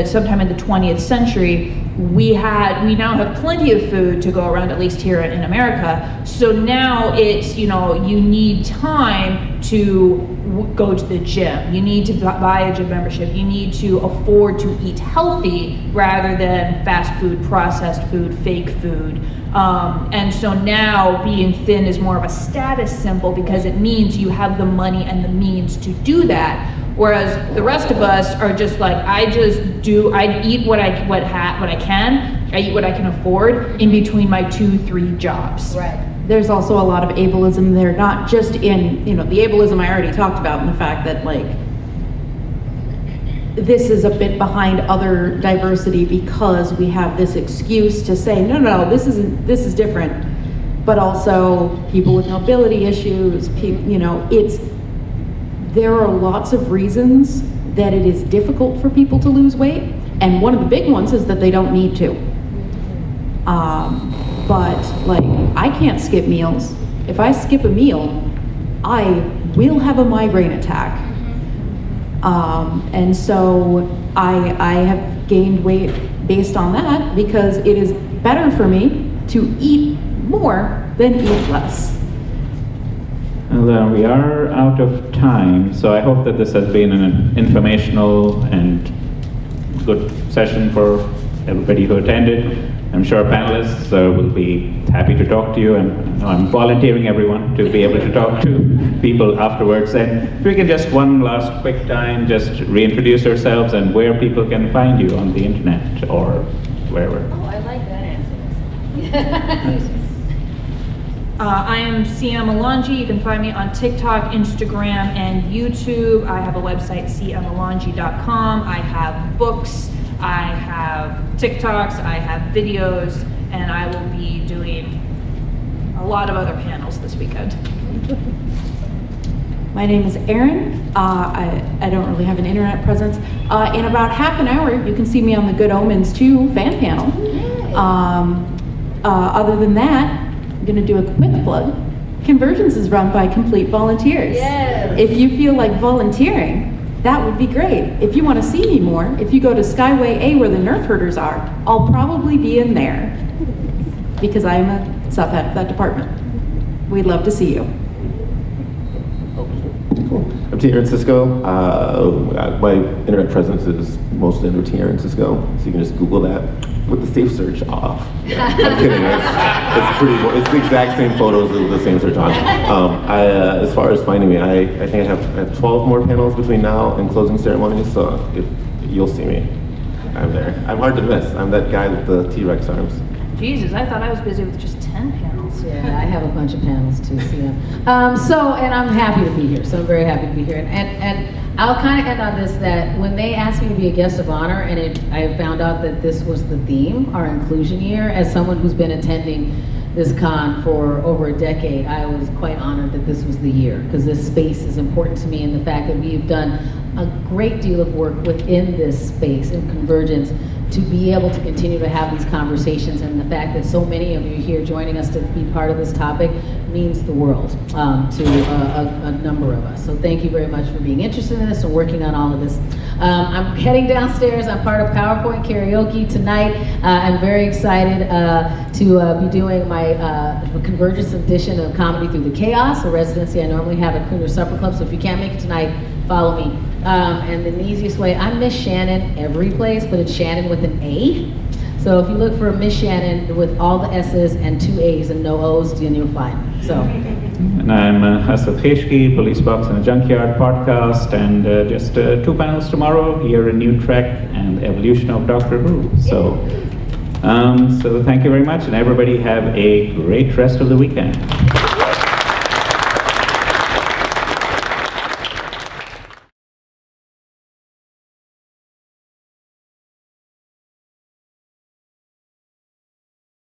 S6: sometime in the 20th century. We now have plenty of food to go around, at least here in America. So now it's, you know, you need time to go to the gym. You need to buy a gym membership. You need to afford to eat healthy rather than fast food, processed food, fake food. And so now being thin is more of a status symbol because it means you have the money and the means to do that. Whereas the rest of us are just like, I eat what I can, I eat what I can afford in between my 2-3 jobs.
S2: Right.
S5: There's also a lot of ableism there, not just in, you know, the ableism I already talked about, and the fact that, like, this is a bit behind other diversity because we have this excuse to say, no, this is different. But also people with mobility issues, you know, there are lots of reasons that it is difficult for people to lose weight, and one of the big ones is that they don't need to. But like, I can't skip meals. If I skip a meal, I will have a migraine attack. And so I have gained weight based on that because it is better for me to eat more than eat less.
S1: Well, we are out of time, so I hope that this has been an informational and good session for everybody who attended. I'm sure panelists will be happy to talk to you, and I'm volunteering everyone to be able to talk to people afterwards. And if we can just one last quick time, just reintroduce yourselves and where people can find you on the internet or wherever.
S2: Oh, I like that answer.
S6: I am CM Alongi. You can find me on TikTok, Instagram, and YouTube. I have a website, cmalongi.com. I have books, I have TikToks, I have videos, and I will be doing a lot of other panels this weekend.
S5: My name is Eiryn. I don't really have an internet presence. In about half an hour, you can see me on the Good Omens 2 fan panel. Other than that, I'm going to do a quick plug. CONvergence is run by complete volunteers.
S2: Yes.
S5: If you feel like volunteering, that would be great. If you want to see me more, if you go to Skyway A where the Nerf herders are, I'll probably be in there because I am a subhead of that department. We'd love to see you.
S3: Cool. I'm Eiryn Cisco. My internet presence is mostly under Eiryn Cisco, so you can just Google that with the safe search off. I'm kidding. It's the exact same photos with the same search on. As far as finding me, I think I have 12 more panels between now and closing ceremony, so if you'll see me, I'm there. I'm hard to miss. I'm that guy with the T-Rex arms.
S6: Jesus, I thought I was busy with just 10 panels.
S2: Yeah, I have a bunch of panels too, CM. And I'm happy to be here. So I'm very happy to be here. And I'll kind of end on this, that when they asked me to be a guest of honor, and I found out that this was the theme, our inclusion year, as someone who's been attending this con for over a decade, I was quite honored that this was the year, because this space is important to me, and the fact that we've done a great deal of work within this space in CONvergence to be able to continue to have these conversations, and the fact that so many of you here joining us to be part of this topic means the world to a number of us. So thank you very much for being interested in this and working on all of this. I'm heading downstairs. I'm part of PowerPoint karaoke tonight. I'm very excited to be doing my CONvergence edition of Comedy Through the Chaos, a residency I normally have at Crooner Supper Club. So if you can't make it tonight, follow me. And in the easiest way, I'm Miss Shannan every place, but it's Shannan with an A. So if you look for Miss Shannan with all the S's and 2 A's and no O's, then you'll find me. So.
S1: And I'm Assad, Khaishgi, Police Box in a Junkyard podcast, and just 2 panels tomorrow, here in New Trek and Evolution of Doctor Who. So thank you very much, and everybody have a great rest of the weekend.